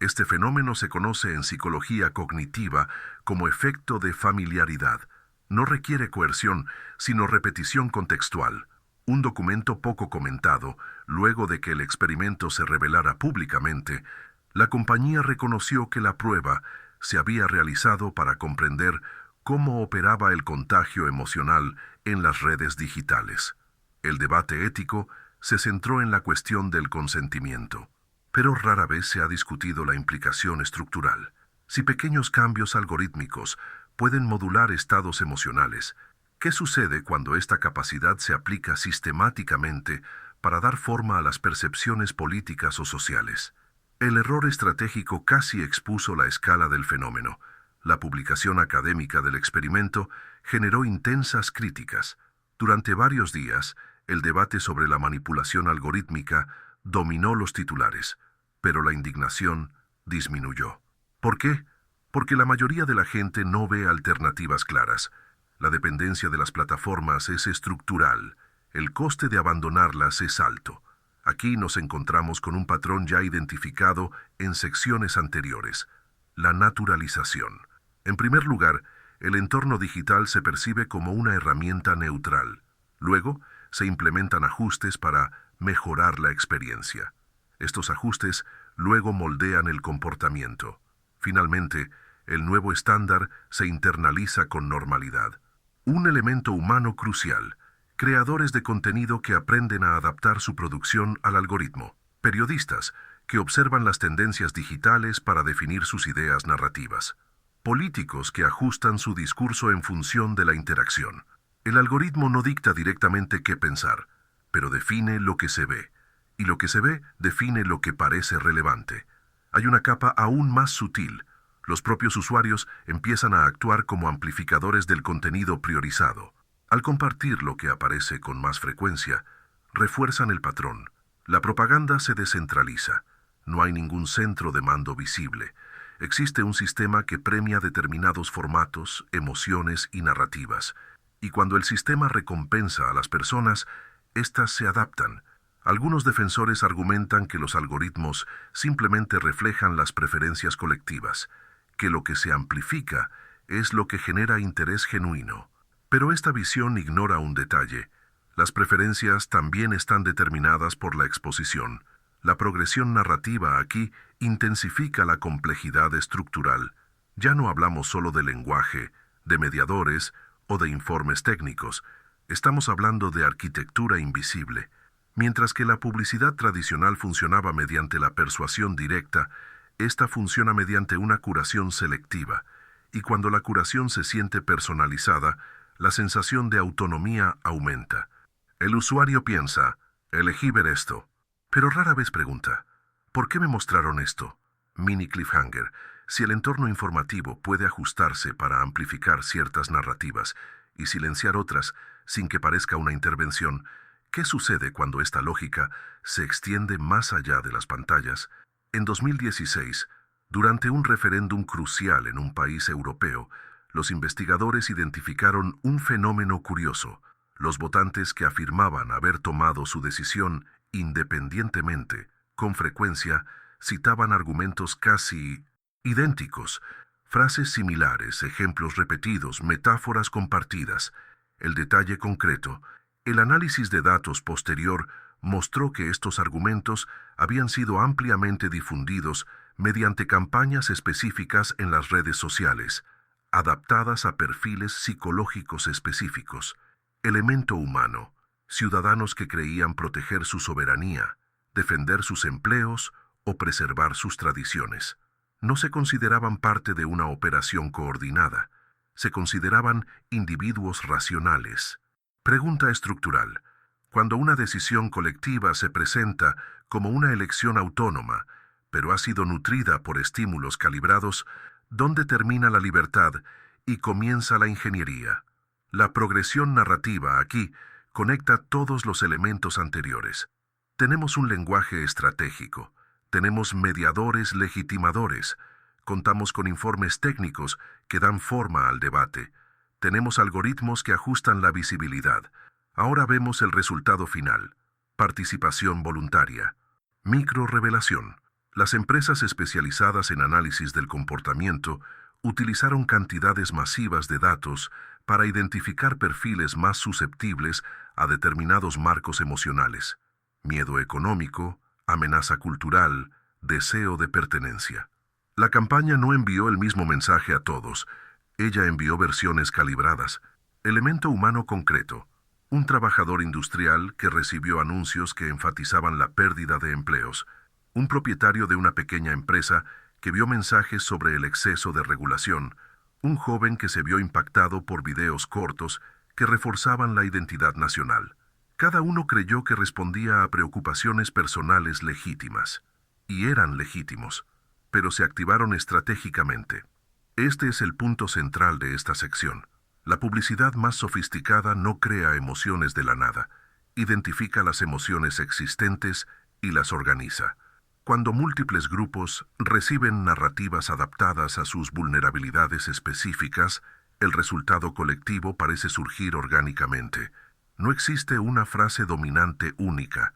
Este fenómeno se conoce en psicología cognitiva como efecto de familiaridad. No requiere coerción, sino repetición contextual. Un documento poco comentado, luego de que el experimento se revelara públicamente, la compañía reconoció que la prueba se había realizado para comprender cómo operaba el contagio emocional en las redes digitales. El debate ético se centró en la cuestión del consentimiento, pero rara vez se ha discutido la implicación estructural. Si pequeños cambios algorítmicos pueden modular estados emocionales, ¿qué sucede cuando esta capacidad se aplica sistemáticamente para dar forma a las percepciones políticas o sociales? El error estratégico casi expuso la escala del fenómeno. La publicación académica del experimento generó intensas críticas. Durante varios días, el debate sobre la manipulación algorítmica dominó los titulares, pero la indignación disminuyó. ¿Por qué? Porque la mayoría de la gente no ve alternativas claras. La dependencia de las plataformas es estructural. El coste de abandonarlas es alto. Aquí nos encontramos con un patrón ya identificado en secciones anteriores: la naturalización. En primer lugar, el entorno digital se percibe como una herramienta neutral. Luego, se implementan ajustes para mejorar la experiencia. Estos ajustes luego moldean el comportamiento. Finalmente, el nuevo estándar se internaliza con normalidad. Un elemento humano crucial: creadores de contenido que aprenden a adaptar su producción al algoritmo, periodistas que observan las tendencias digitales para definir sus ideas narrativas, políticos que ajustan su discurso en función de la interacción. El algoritmo no dicta directamente qué pensar, pero define lo que se ve, y lo que se ve define lo que parece relevante. Hay una capa aún más sutil. Los propios usuarios empiezan a actuar como amplificadores del contenido priorizado. Al compartir lo que aparece con más frecuencia, refuerzan el patrón. La propaganda se descentraliza. No hay ningún centro de mando visible. Existe un sistema que premia determinados formatos, emociones y narrativas. Y cuando el sistema recompensa a las personas, éstas se adaptan. Algunos defensores argumentan que los algoritmos simplemente reflejan las preferencias colectivas, que lo que se amplifica es lo que genera interés genuino. Pero esta visión ignora un detalle. Las preferencias también están determinadas por la exposición. La progresión narrativa aquí intensifica la complejidad estructural. Ya no hablamos solo de lenguaje, de mediadores o de informes técnicos. Estamos hablando de arquitectura invisible. Mientras que la publicidad tradicional funcionaba mediante la persuasión directa, esta funciona mediante una curación selectiva. Y cuando la curación se siente personalizada, la sensación de autonomía aumenta. El usuario piensa: elegí ver esto, pero rara vez pregunta: ¿Por qué me mostraron esto? Mini cliffhanger. Si el entorno informativo puede ajustarse para amplificar ciertas narrativas y silenciar otras sin que parezca una intervención, ¿qué sucede cuando esta lógica se extiende más allá de las pantallas? En 2016, durante un referéndum crucial en un país europeo, los investigadores identificaron un fenómeno curioso. Los votantes que afirmaban haber tomado su decisión independientemente, con frecuencia, citaban argumentos casi idénticos, frases similares, ejemplos repetidos, metáforas compartidas. El detalle concreto, el análisis de datos posterior mostró que estos argumentos habían sido ampliamente difundidos mediante campañas específicas en las redes sociales, adaptadas a perfiles psicológicos específicos. Elemento humano, ciudadanos que creían proteger su soberanía, defender sus empleos o preservar sus tradiciones. No se consideraban parte de una operación coordinada, se consideraban individuos racionales. Pregunta estructural. Cuando una decisión colectiva se presenta como una elección autónoma, pero ha sido nutrida por estímulos calibrados, ¿dónde termina la libertad y comienza la ingeniería? La progresión narrativa aquí conecta todos los elementos anteriores. Tenemos un lenguaje estratégico, tenemos mediadores legitimadores, contamos con informes técnicos que dan forma al debate, tenemos algoritmos que ajustan la visibilidad. Ahora vemos el resultado final. Participación voluntaria. Microrrevelación. Las empresas especializadas en análisis del comportamiento utilizaron cantidades masivas de datos para identificar perfiles más susceptibles a determinados marcos emocionales: miedo económico, amenaza cultural, deseo de pertenencia. La campaña no envió el mismo mensaje a todos. Ella envió versiones calibradas. Elemento humano concreto. Un trabajador industrial que recibió anuncios que enfatizaban la pérdida de empleos. Un propietario de una pequeña empresa que vio mensajes sobre el exceso de regulación. Un joven que se vio impactado por videos cortos que reforzaban la identidad nacional. Cada uno creyó que respondía a preocupaciones personales legítimas. Y eran legítimos, pero se activaron estratégicamente. Este es el punto central de esta sección. La publicidad más sofisticada no crea emociones de la nada, identifica las emociones existentes y las organiza. Cuando múltiples grupos reciben narrativas adaptadas a sus vulnerabilidades específicas, el resultado colectivo parece surgir orgánicamente. No existe una frase dominante única,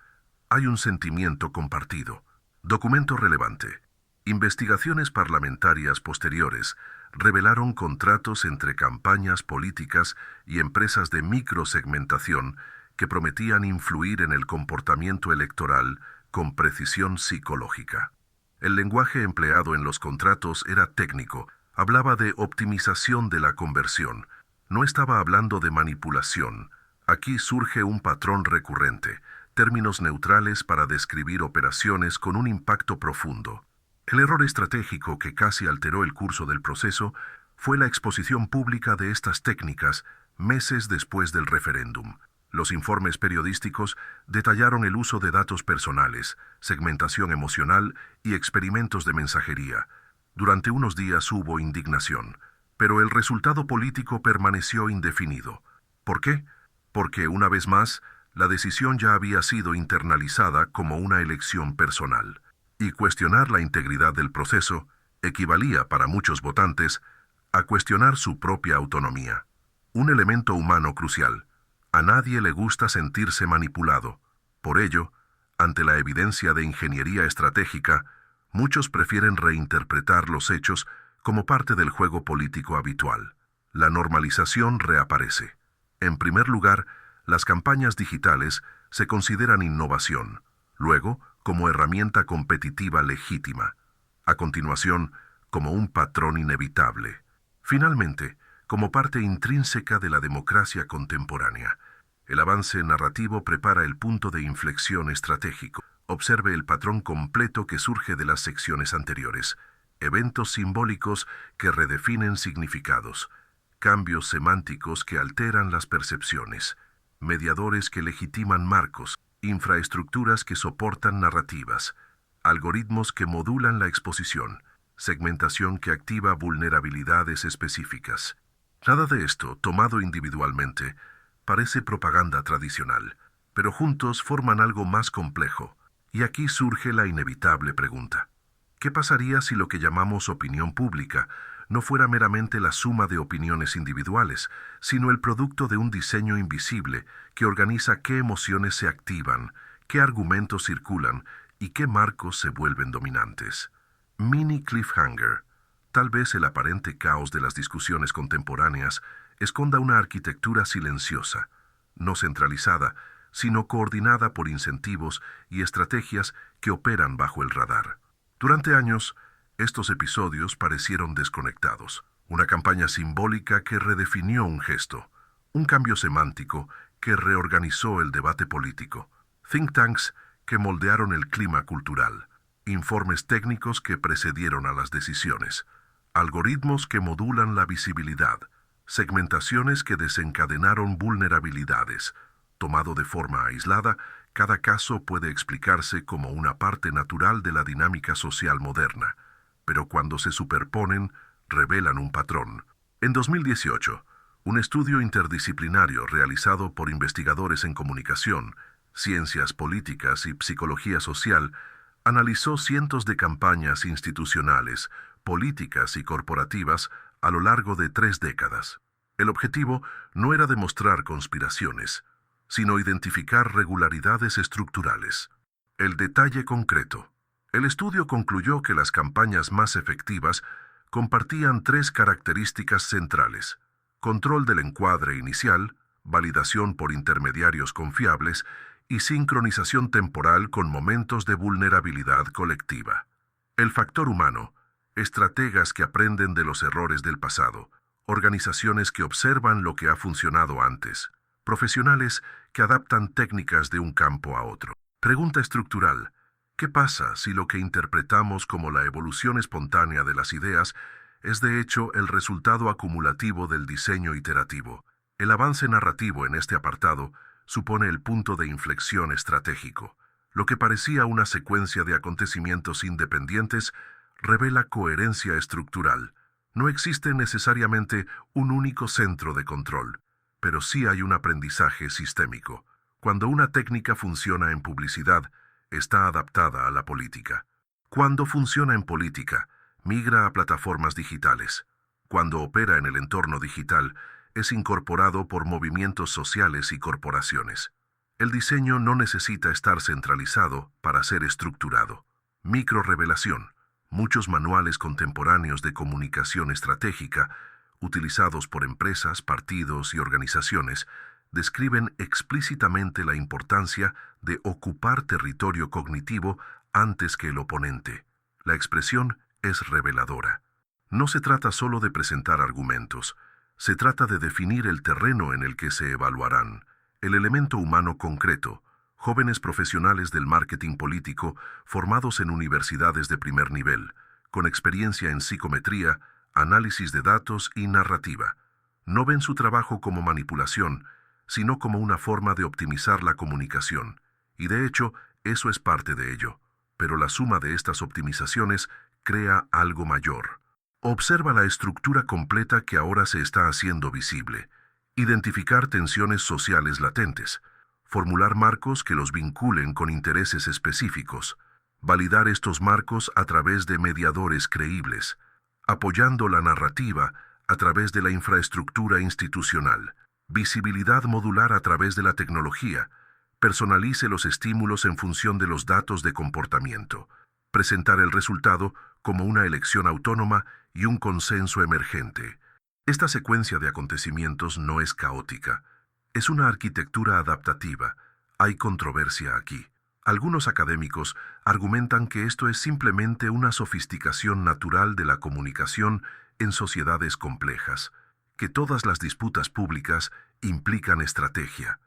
hay un sentimiento compartido. Documento relevante. Investigaciones parlamentarias posteriores revelaron contratos entre campañas políticas y empresas de microsegmentación que prometían influir en el comportamiento electoral con precisión psicológica. El lenguaje empleado en los contratos era técnico, hablaba de optimización de la conversión, no estaba hablando de manipulación. Aquí surge un patrón recurrente, términos neutrales para describir operaciones con un impacto profundo. El error estratégico que casi alteró el curso del proceso fue la exposición pública de estas técnicas meses después del referéndum. Los informes periodísticos detallaron el uso de datos personales, segmentación emocional y experimentos de mensajería. Durante unos días hubo indignación, pero el resultado político permaneció indefinido. ¿Por qué? Porque, una vez más, la decisión ya había sido internalizada como una elección personal. Y cuestionar la integridad del proceso equivalía para muchos votantes a cuestionar su propia autonomía. Un elemento humano crucial. A nadie le gusta sentirse manipulado. Por ello, ante la evidencia de ingeniería estratégica, muchos prefieren reinterpretar los hechos como parte del juego político habitual. La normalización reaparece. En primer lugar, las campañas digitales se consideran innovación. Luego, como herramienta competitiva legítima. A continuación, como un patrón inevitable. Finalmente, como parte intrínseca de la democracia contemporánea. El avance narrativo prepara el punto de inflexión estratégico. Observe el patrón completo que surge de las secciones anteriores. Eventos simbólicos que redefinen significados. Cambios semánticos que alteran las percepciones. Mediadores que legitiman marcos. Infraestructuras que soportan narrativas. algoritmos que modulan la exposición, segmentación que activa vulnerabilidades específicas. Nada de esto, tomado individualmente, parece propaganda tradicional, pero juntos forman algo más complejo. Y aquí surge la inevitable pregunta. ¿Qué pasaría si lo que llamamos opinión pública no fuera meramente la suma de opiniones individuales, sino el producto de un diseño invisible que organiza qué emociones se activan, qué argumentos circulan y qué marcos se vuelven dominantes? Mini cliffhanger. Tal vez el aparente caos de las discusiones contemporáneas esconda una arquitectura silenciosa, no centralizada, sino coordinada por incentivos y estrategias que operan bajo el radar. Durante años, estos episodios parecieron desconectados, una campaña simbólica que redefinió un gesto, un cambio semántico que reorganizó el debate político, think tanks que moldearon el clima cultural, informes técnicos que precedieron a las decisiones, algoritmos que modulan la visibilidad, segmentaciones que desencadenaron vulnerabilidades. Tomado de forma aislada, cada caso puede explicarse como una parte natural de la dinámica social moderna, pero cuando se superponen, revelan un patrón. En 2018, un estudio interdisciplinario realizado por investigadores en comunicación, ciencias políticas y psicología social analizó cientos de campañas institucionales, políticas y corporativas a lo largo de 3 décadas. El objetivo no era demostrar conspiraciones, sino identificar regularidades estructurales. El detalle concreto. El estudio concluyó que las campañas más efectivas compartían 3 características centrales: control del encuadre inicial, validación por intermediarios confiables y sincronización temporal con momentos de vulnerabilidad colectiva. El factor humano, estrategas que aprenden de los errores del pasado, organizaciones que observan lo que ha funcionado antes, profesionales que adaptan técnicas de un campo a otro. Pregunta estructural: ¿qué pasa si lo que interpretamos como la evolución espontánea de las ideas es de hecho el resultado acumulativo del diseño iterativo? El avance narrativo en este apartado supone el punto de inflexión estratégico. Lo que parecía una secuencia de acontecimientos independientes revela coherencia estructural. No existe necesariamente un único centro de control, pero sí hay un aprendizaje sistémico. Cuando una técnica funciona en publicidad, está adaptada a la política. Cuando funciona en política, migra a plataformas digitales. Cuando opera en el entorno digital, es incorporado por movimientos sociales y corporaciones. El diseño no necesita estar centralizado para ser estructurado. Microrrevelación. Muchos manuales contemporáneos de comunicación estratégica, utilizados por empresas, partidos y organizaciones, describen explícitamente la importancia de ocupar territorio cognitivo antes que el oponente. La expresión es reveladora. No se trata solo de presentar argumentos, se trata de definir el terreno en el que se evaluarán, el elemento humano concreto, jóvenes profesionales del marketing político formados en universidades de primer nivel, con experiencia en psicometría, análisis de datos y narrativa. No ven su trabajo como manipulación, sino como una forma de optimizar la comunicación, y de hecho, eso es parte de ello. Pero la suma de estas optimizaciones crea algo mayor. Observa la estructura completa que ahora se está haciendo visible. Identificar tensiones sociales latentes. Formular marcos que los vinculen con intereses específicos. Validar estos marcos a través de mediadores creíbles. Apoyando la narrativa a través de la infraestructura institucional. Visibilidad modular a través de la tecnología. Personalice los estímulos en función de los datos de comportamiento. Presentar el resultado como una elección autónoma y un consenso emergente. Esta secuencia de acontecimientos no es caótica. Es una arquitectura adaptativa. Hay controversia aquí. Algunos académicos argumentan que esto es simplemente una sofisticación natural de la comunicación en sociedades complejas, que todas las disputas públicas implican estrategia,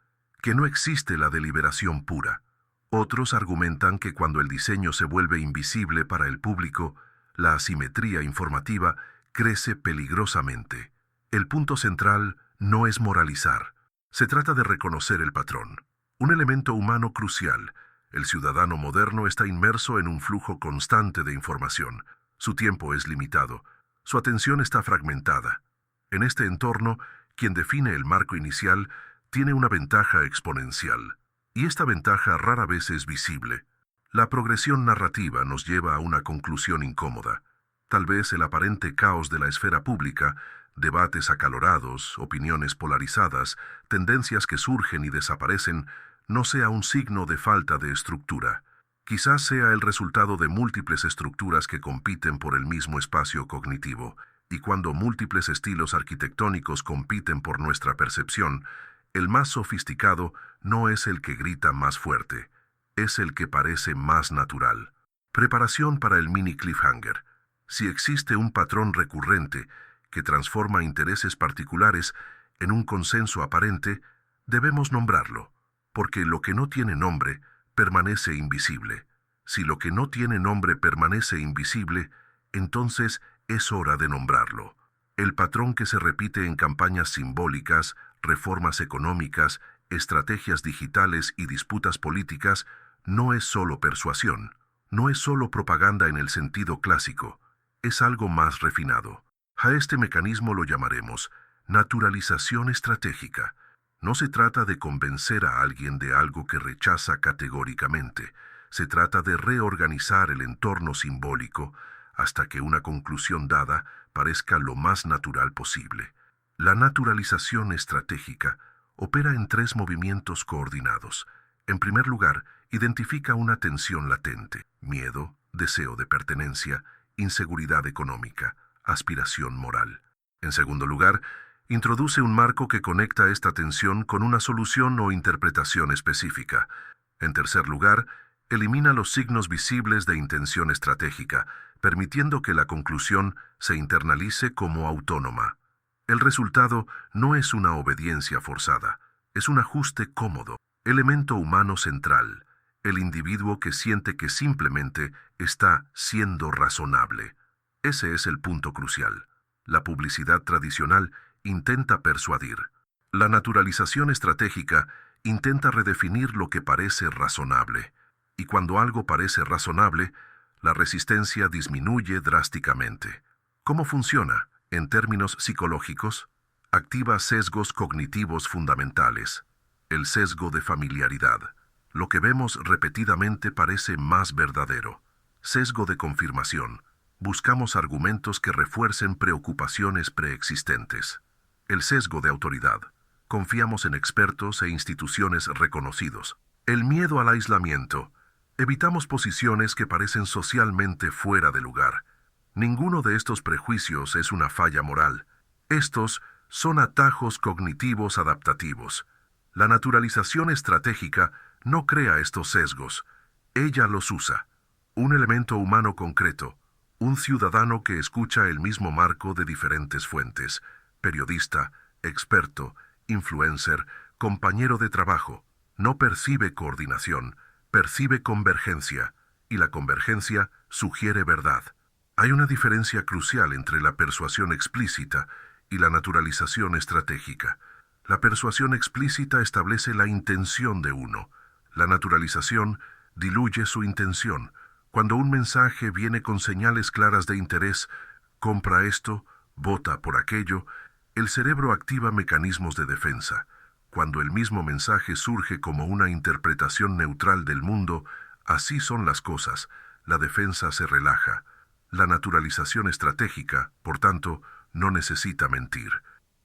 que no existe la deliberación pura. Otros argumentan que cuando el diseño se vuelve invisible para el público, la asimetría informativa crece peligrosamente. El punto central no es moralizar. Se trata de reconocer el patrón, un elemento humano crucial, El ciudadano moderno está inmerso en un flujo constante de información. Su tiempo es limitado. Su atención está fragmentada. En este entorno, quien define el marco inicial tiene una ventaja exponencial. Y esta ventaja rara vez es visible. La progresión narrativa nos lleva a una conclusión incómoda. Tal vez el aparente caos de la esfera pública, debates acalorados, opiniones polarizadas, tendencias que surgen y desaparecen, no sea un signo de falta de estructura. Quizás sea el resultado de múltiples estructuras que compiten por el mismo espacio cognitivo, y cuando múltiples estilos arquitectónicos compiten por nuestra percepción, el más sofisticado no es el que grita más fuerte, es el que parece más natural. Preparación para el mini cliffhanger. Si existe un patrón recurrente que transforma intereses particulares en un consenso aparente, debemos nombrarlo, porque lo que no tiene nombre permanece invisible. Si lo que no tiene nombre permanece invisible, entonces es hora de nombrarlo. El patrón que se repite en campañas simbólicas, reformas económicas, estrategias digitales y disputas políticas no es solo persuasión, no es solo propaganda en el sentido clásico, es algo más refinado. A este mecanismo lo llamaremos naturalización estratégica. No se trata de convencer a alguien de algo que rechaza categóricamente, se trata de reorganizar el entorno simbólico hasta que una conclusión dada parezca lo más natural posible. La naturalización estratégica opera en tres movimientos coordinados. En primer lugar, identifica una tensión latente: miedo, deseo de pertenencia, inseguridad económica, aspiración moral. En segundo lugar, introduce un marco que conecta esta tensión con una solución o interpretación específica. En tercer lugar, elimina los signos visibles de intención estratégica, permitiendo que la conclusión se internalice como autónoma. El resultado no es una obediencia forzada, es un ajuste cómodo, elemento humano central, el individuo que siente que simplemente está siendo razonable. Ese es el punto crucial. La publicidad tradicional intenta persuadir. La naturalización estratégica intenta redefinir lo que parece razonable. Y cuando algo parece razonable, la resistencia disminuye drásticamente. ¿Cómo funciona? En términos psicológicos, activa sesgos cognitivos fundamentales. El sesgo de familiaridad. Lo que vemos repetidamente parece más verdadero. Sesgo de confirmación. Buscamos argumentos que refuercen preocupaciones preexistentes. El sesgo de autoridad. Confiamos en expertos e instituciones reconocidos. El miedo al aislamiento. Evitamos posiciones que parecen socialmente fuera de lugar. Ninguno de estos prejuicios es una falla moral. Estos son atajos cognitivos adaptativos. La naturalización estratégica no crea estos sesgos. Ella los usa. Un elemento humano concreto. Un ciudadano que escucha el mismo marco de diferentes fuentes. Periodista, experto, influencer, compañero de trabajo. No percibe coordinación, percibe convergencia, y la convergencia sugiere verdad. Hay una diferencia crucial entre la persuasión explícita y la naturalización estratégica. La persuasión explícita establece la intención de uno. La naturalización diluye su intención. Cuando un mensaje viene con señales claras de interés, compra esto, vota por aquello, el cerebro activa mecanismos de defensa. Cuando el mismo mensaje surge como una interpretación neutral del mundo, así son las cosas, la defensa se relaja. La naturalización estratégica, por tanto, no necesita mentir.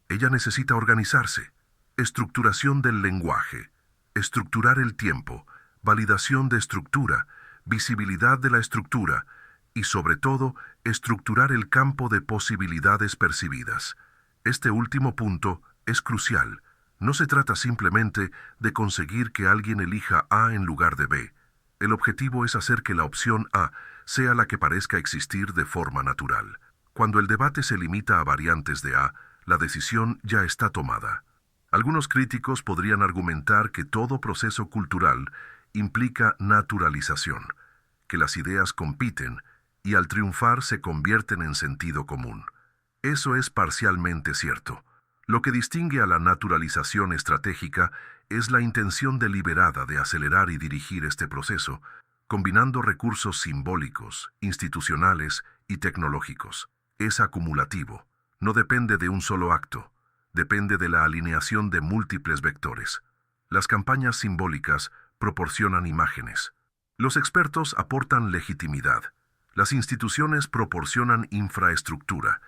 Ella necesita organizarse. Estructuración del lenguaje. Estructurar el tiempo. Validación de estructura. Visibilidad de la estructura. Y sobre todo, estructurar el campo de posibilidades percibidas. Este último punto es crucial. No se trata simplemente de conseguir que alguien elija A en lugar de B. El objetivo es hacer que la opción A sea la que parezca existir de forma natural. Cuando el debate se limita a variantes de A, la decisión ya está tomada. Algunos críticos podrían argumentar que todo proceso cultural implica naturalización, que las ideas compiten y al triunfar se convierten en sentido común. Eso es parcialmente cierto. Lo que distingue a la naturalización estratégica es la intención deliberada de acelerar y dirigir este proceso, combinando recursos simbólicos, institucionales y tecnológicos. Es acumulativo, no depende de un solo acto, depende de la alineación de múltiples vectores. Las campañas simbólicas proporcionan imágenes. Los expertos aportan legitimidad. Las instituciones proporcionan infraestructura.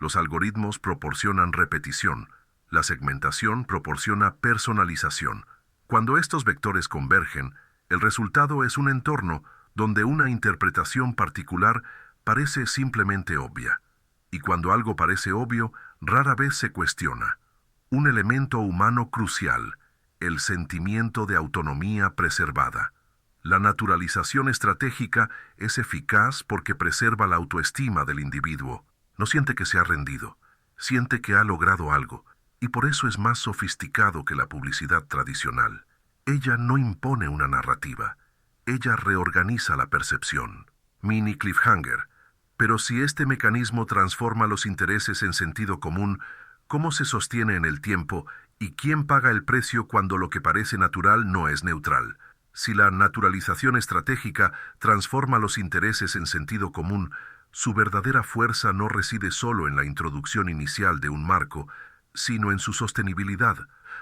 Los algoritmos proporcionan repetición. La segmentación proporciona personalización. Cuando estos vectores convergen, el resultado es un entorno donde una interpretación particular parece simplemente obvia. Y cuando algo parece obvio, rara vez se cuestiona. Un elemento humano crucial, el sentimiento de autonomía preservada. La naturalización estratégica es eficaz porque preserva la autoestima del individuo. No siente que se ha rendido, siente que ha logrado algo, y por eso es más sofisticado que la publicidad tradicional. Ella no impone una narrativa, ella reorganiza la percepción. Mini cliffhanger. Pero si este mecanismo transforma los intereses en sentido común, ¿cómo se sostiene en el tiempo y quién paga el precio cuando lo que parece natural no es neutral? Si la naturalización estratégica transforma los intereses en sentido común, su verdadera fuerza no reside solo en la introducción inicial de un marco, sino en su sostenibilidad,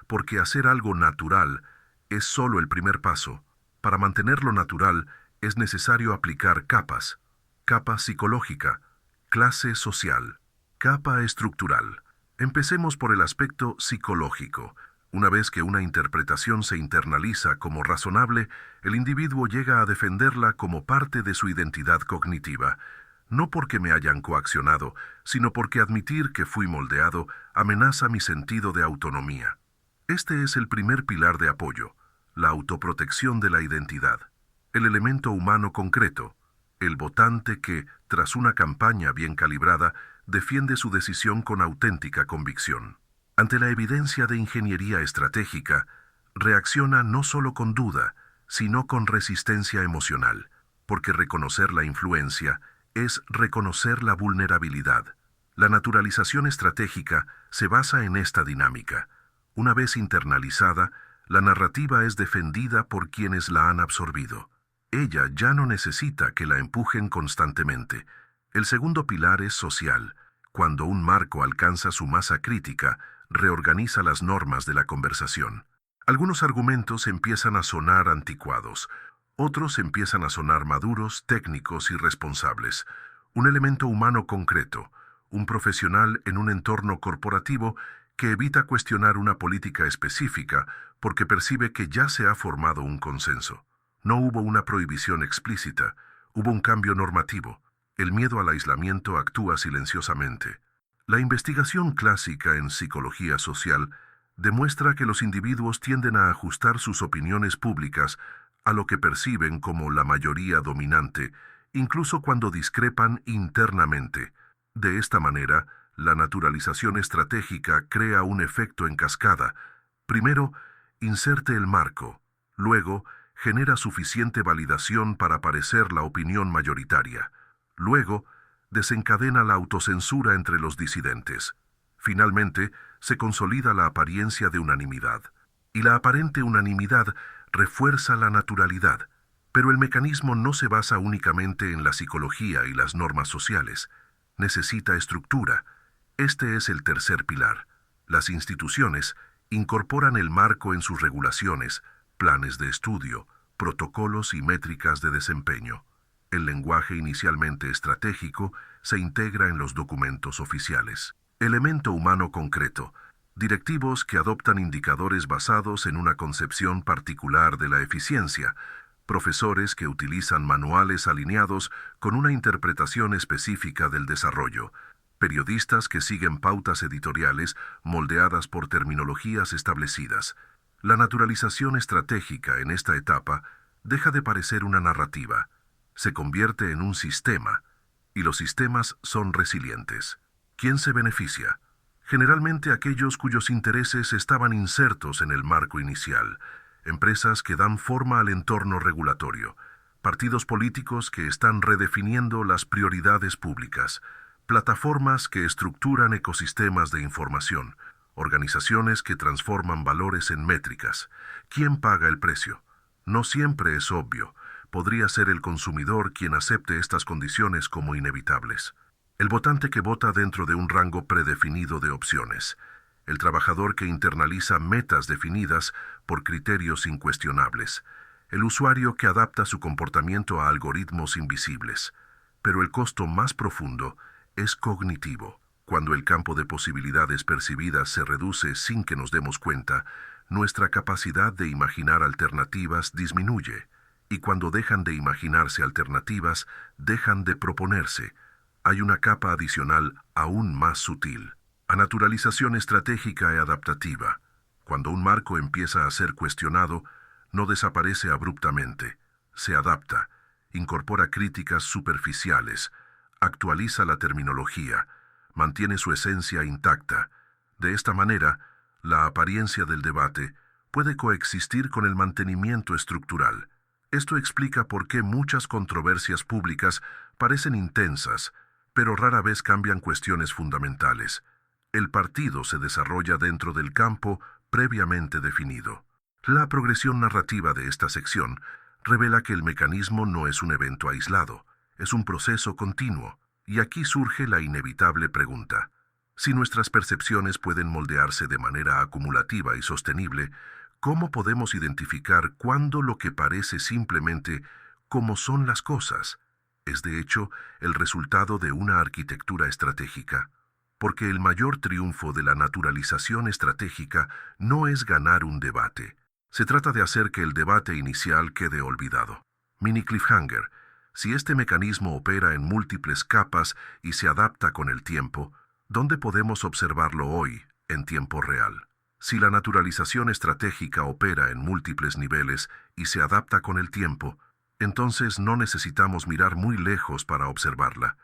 porque hacer algo natural es solo el primer paso. Para mantenerlo natural es necesario aplicar capas. Capa psicológica, clase social, capa estructural. Empecemos por el aspecto psicológico. Una vez que una interpretación se internaliza como razonable, el individuo llega a defenderla como parte de su identidad cognitiva, no porque me hayan coaccionado, sino porque admitir que fui moldeado amenaza mi sentido de autonomía. Este es el primer pilar de apoyo, la autoprotección de la identidad, el elemento humano concreto, el votante que, tras una campaña bien calibrada, defiende su decisión con auténtica convicción. Ante la evidencia de ingeniería estratégica, reacciona no solo con duda, sino con resistencia emocional, porque reconocer la influencia es reconocer la vulnerabilidad. La naturalización estratégica se basa en esta dinámica. Una vez internalizada, la narrativa es defendida por quienes la han absorbido. Ella ya no necesita que la empujen constantemente. El segundo pilar es social. Cuando un marco alcanza su masa crítica, reorganiza las normas de la conversación. Algunos argumentos empiezan a sonar anticuados, otros empiezan a sonar maduros, técnicos y responsables. Un elemento humano concreto, un profesional en un entorno corporativo que evita cuestionar una política específica porque percibe que ya se ha formado un consenso. No hubo una prohibición explícita, hubo un cambio normativo. El miedo al aislamiento actúa silenciosamente. La investigación clásica en psicología social demuestra que los individuos tienden a ajustar sus opiniones públicas a lo que perciben como la mayoría dominante, incluso cuando discrepan internamente. De esta manera, la naturalización estratégica crea un efecto en cascada. Primero, inserte el marco. Luego, genera suficiente validación para parecer la opinión mayoritaria. Luego, desencadena la autocensura entre los disidentes. Finalmente, se consolida la apariencia de unanimidad. Y la aparente unanimidad refuerza la naturalidad. Pero el mecanismo no se basa únicamente en la psicología y las normas sociales. Necesita estructura. Este es el tercer pilar. Las instituciones incorporan el marco en sus regulaciones, planes de estudio, protocolos y métricas de desempeño. El lenguaje inicialmente estratégico se integra en los documentos oficiales. Elemento humano concreto. Directivos que adoptan indicadores basados en una concepción particular de la eficiencia. Profesores que utilizan manuales alineados con una interpretación específica del desarrollo. Periodistas que siguen pautas editoriales moldeadas por terminologías establecidas. La naturalización estratégica en esta etapa deja de parecer una narrativa. Se convierte en un sistema, y los sistemas son resilientes. ¿Quién se beneficia? Generalmente aquellos cuyos intereses estaban insertos en el marco inicial, empresas que dan forma al entorno regulatorio, partidos políticos que están redefiniendo las prioridades públicas, plataformas que estructuran ecosistemas de información, organizaciones que transforman valores en métricas. ¿Quién paga el precio? No siempre es obvio. Podría ser el consumidor quien acepte estas condiciones como inevitables. El votante que vota dentro de un rango predefinido de opciones. El trabajador que internaliza metas definidas por criterios incuestionables. El usuario que adapta su comportamiento a algoritmos invisibles. Pero el costo más profundo es cognitivo. Cuando el campo de posibilidades percibidas se reduce sin que nos demos cuenta, nuestra capacidad de imaginar alternativas disminuye. Y cuando dejan de imaginarse alternativas, dejan de proponerse. Hay una capa adicional aún más sutil. Naturalización estratégica y adaptativa. Cuando un marco empieza a ser cuestionado, no desaparece abruptamente. Se adapta, incorpora críticas superficiales, actualiza la terminología, mantiene su esencia intacta. De esta manera, la apariencia del debate puede coexistir con el mantenimiento estructural. Esto explica por qué muchas controversias públicas parecen intensas, pero rara vez cambian cuestiones fundamentales. El partido se desarrolla dentro del campo previamente definido. La progresión narrativa de esta sección revela que el mecanismo no es un evento aislado, es un proceso continuo, y aquí surge la inevitable pregunta. Si nuestras percepciones pueden moldearse de manera acumulativa y sostenible, ¿cómo podemos identificar cuándo lo que parece simplemente cómo son las cosas es de hecho el resultado de una arquitectura estratégica? Porque el mayor triunfo de la naturalización estratégica no es ganar un debate. Se trata de hacer que el debate inicial quede olvidado. Mini cliffhanger. Si este mecanismo opera en múltiples capas y se adapta con el tiempo, ¿dónde podemos observarlo hoy, en tiempo real? Si la naturalización estratégica opera en múltiples niveles y se adapta con el tiempo, entonces no necesitamos mirar muy lejos para observarla.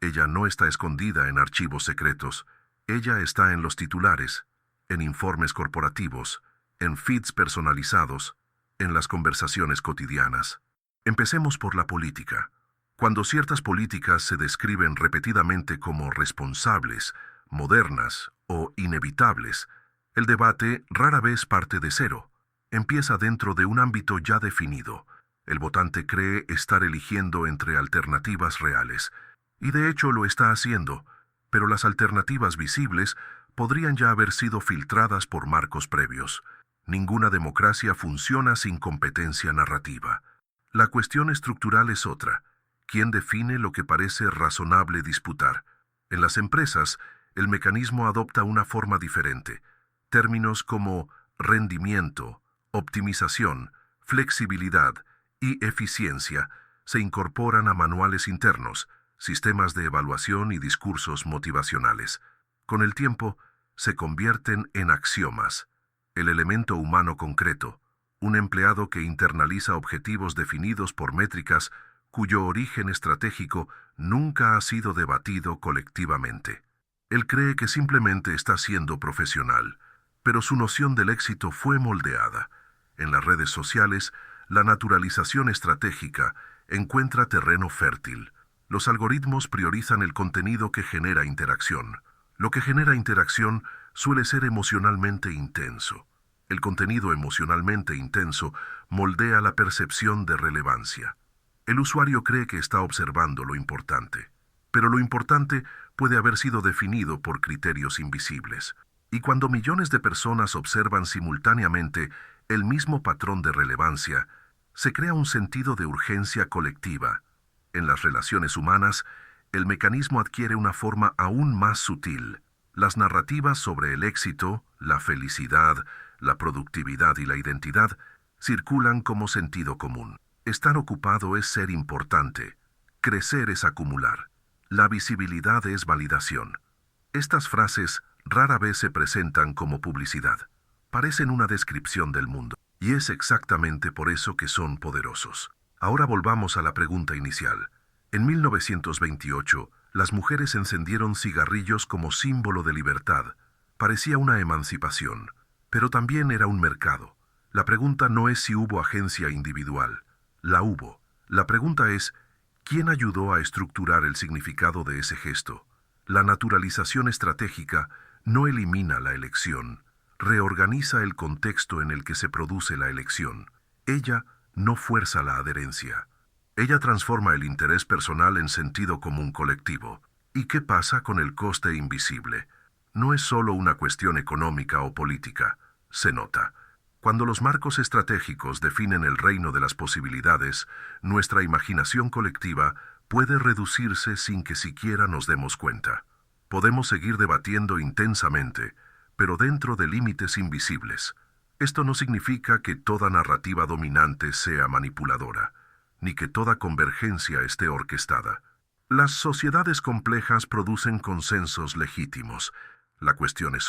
Ella no está escondida en archivos secretos. Ella está en los titulares, en informes corporativos, en feeds personalizados, en las conversaciones cotidianas. Empecemos por la política. Cuando ciertas políticas se describen repetidamente como responsables, modernas o inevitables, el debate rara vez parte de cero. Empieza dentro de un ámbito ya definido. El votante cree estar eligiendo entre alternativas reales, y de hecho lo está haciendo, pero las alternativas visibles podrían ya haber sido filtradas por marcos previos. Ninguna democracia funciona sin competencia narrativa. La cuestión estructural es otra. ¿Quién define lo que parece razonable disputar? En las empresas, el mecanismo adopta una forma diferente. Términos como rendimiento, optimización, flexibilidad y eficiencia se incorporan a manuales internos, sistemas de evaluación y discursos motivacionales. Con el tiempo, se convierten en axiomas. El elemento humano concreto, un empleado que internaliza objetivos definidos por métricas cuyo origen estratégico nunca ha sido debatido colectivamente. Él cree que simplemente está siendo profesional, pero su noción del éxito fue moldeada. En las redes sociales, la naturalización estratégica encuentra terreno fértil. Los algoritmos priorizan el contenido que genera interacción. Lo que genera interacción suele ser emocionalmente intenso. El contenido emocionalmente intenso moldea la percepción de relevancia. El usuario cree que está observando lo importante, pero lo importante puede haber sido definido por criterios invisibles. Y cuando millones de personas observan simultáneamente el mismo patrón de relevancia, se crea un sentido de urgencia colectiva. En las relaciones humanas, el mecanismo adquiere una forma aún más sutil. Las narrativas sobre el éxito, la felicidad, la productividad y la identidad circulan como sentido común. Estar ocupado es ser importante. Crecer es acumular. La visibilidad es validación. Estas frases rara vez se presentan como publicidad. Parecen una descripción del mundo. Y es exactamente por eso que son poderosos. Ahora volvamos a la pregunta inicial. En 1928, las mujeres encendieron cigarrillos como símbolo de libertad. Parecía una emancipación, pero también era un mercado. La pregunta no es si hubo agencia individual. La hubo. La pregunta es, ¿quién ayudó a estructurar el significado de ese gesto? La naturalización estratégica no elimina la elección, reorganiza el contexto en el que se produce la elección. Ella no fuerza la adherencia. Ella transforma el interés personal en sentido común colectivo. ¿Y qué pasa con el coste invisible? No es solo una cuestión económica o política, se nota. Cuando los marcos estratégicos definen el reino de las posibilidades, nuestra imaginación colectiva puede reducirse sin que siquiera nos demos cuenta. Podemos seguir debatiendo intensamente, pero dentro de límites invisibles. Esto no significa que toda narrativa dominante sea manipuladora, ni que toda convergencia esté orquestada. Las sociedades complejas producen consensos legítimos. La cuestión es otra.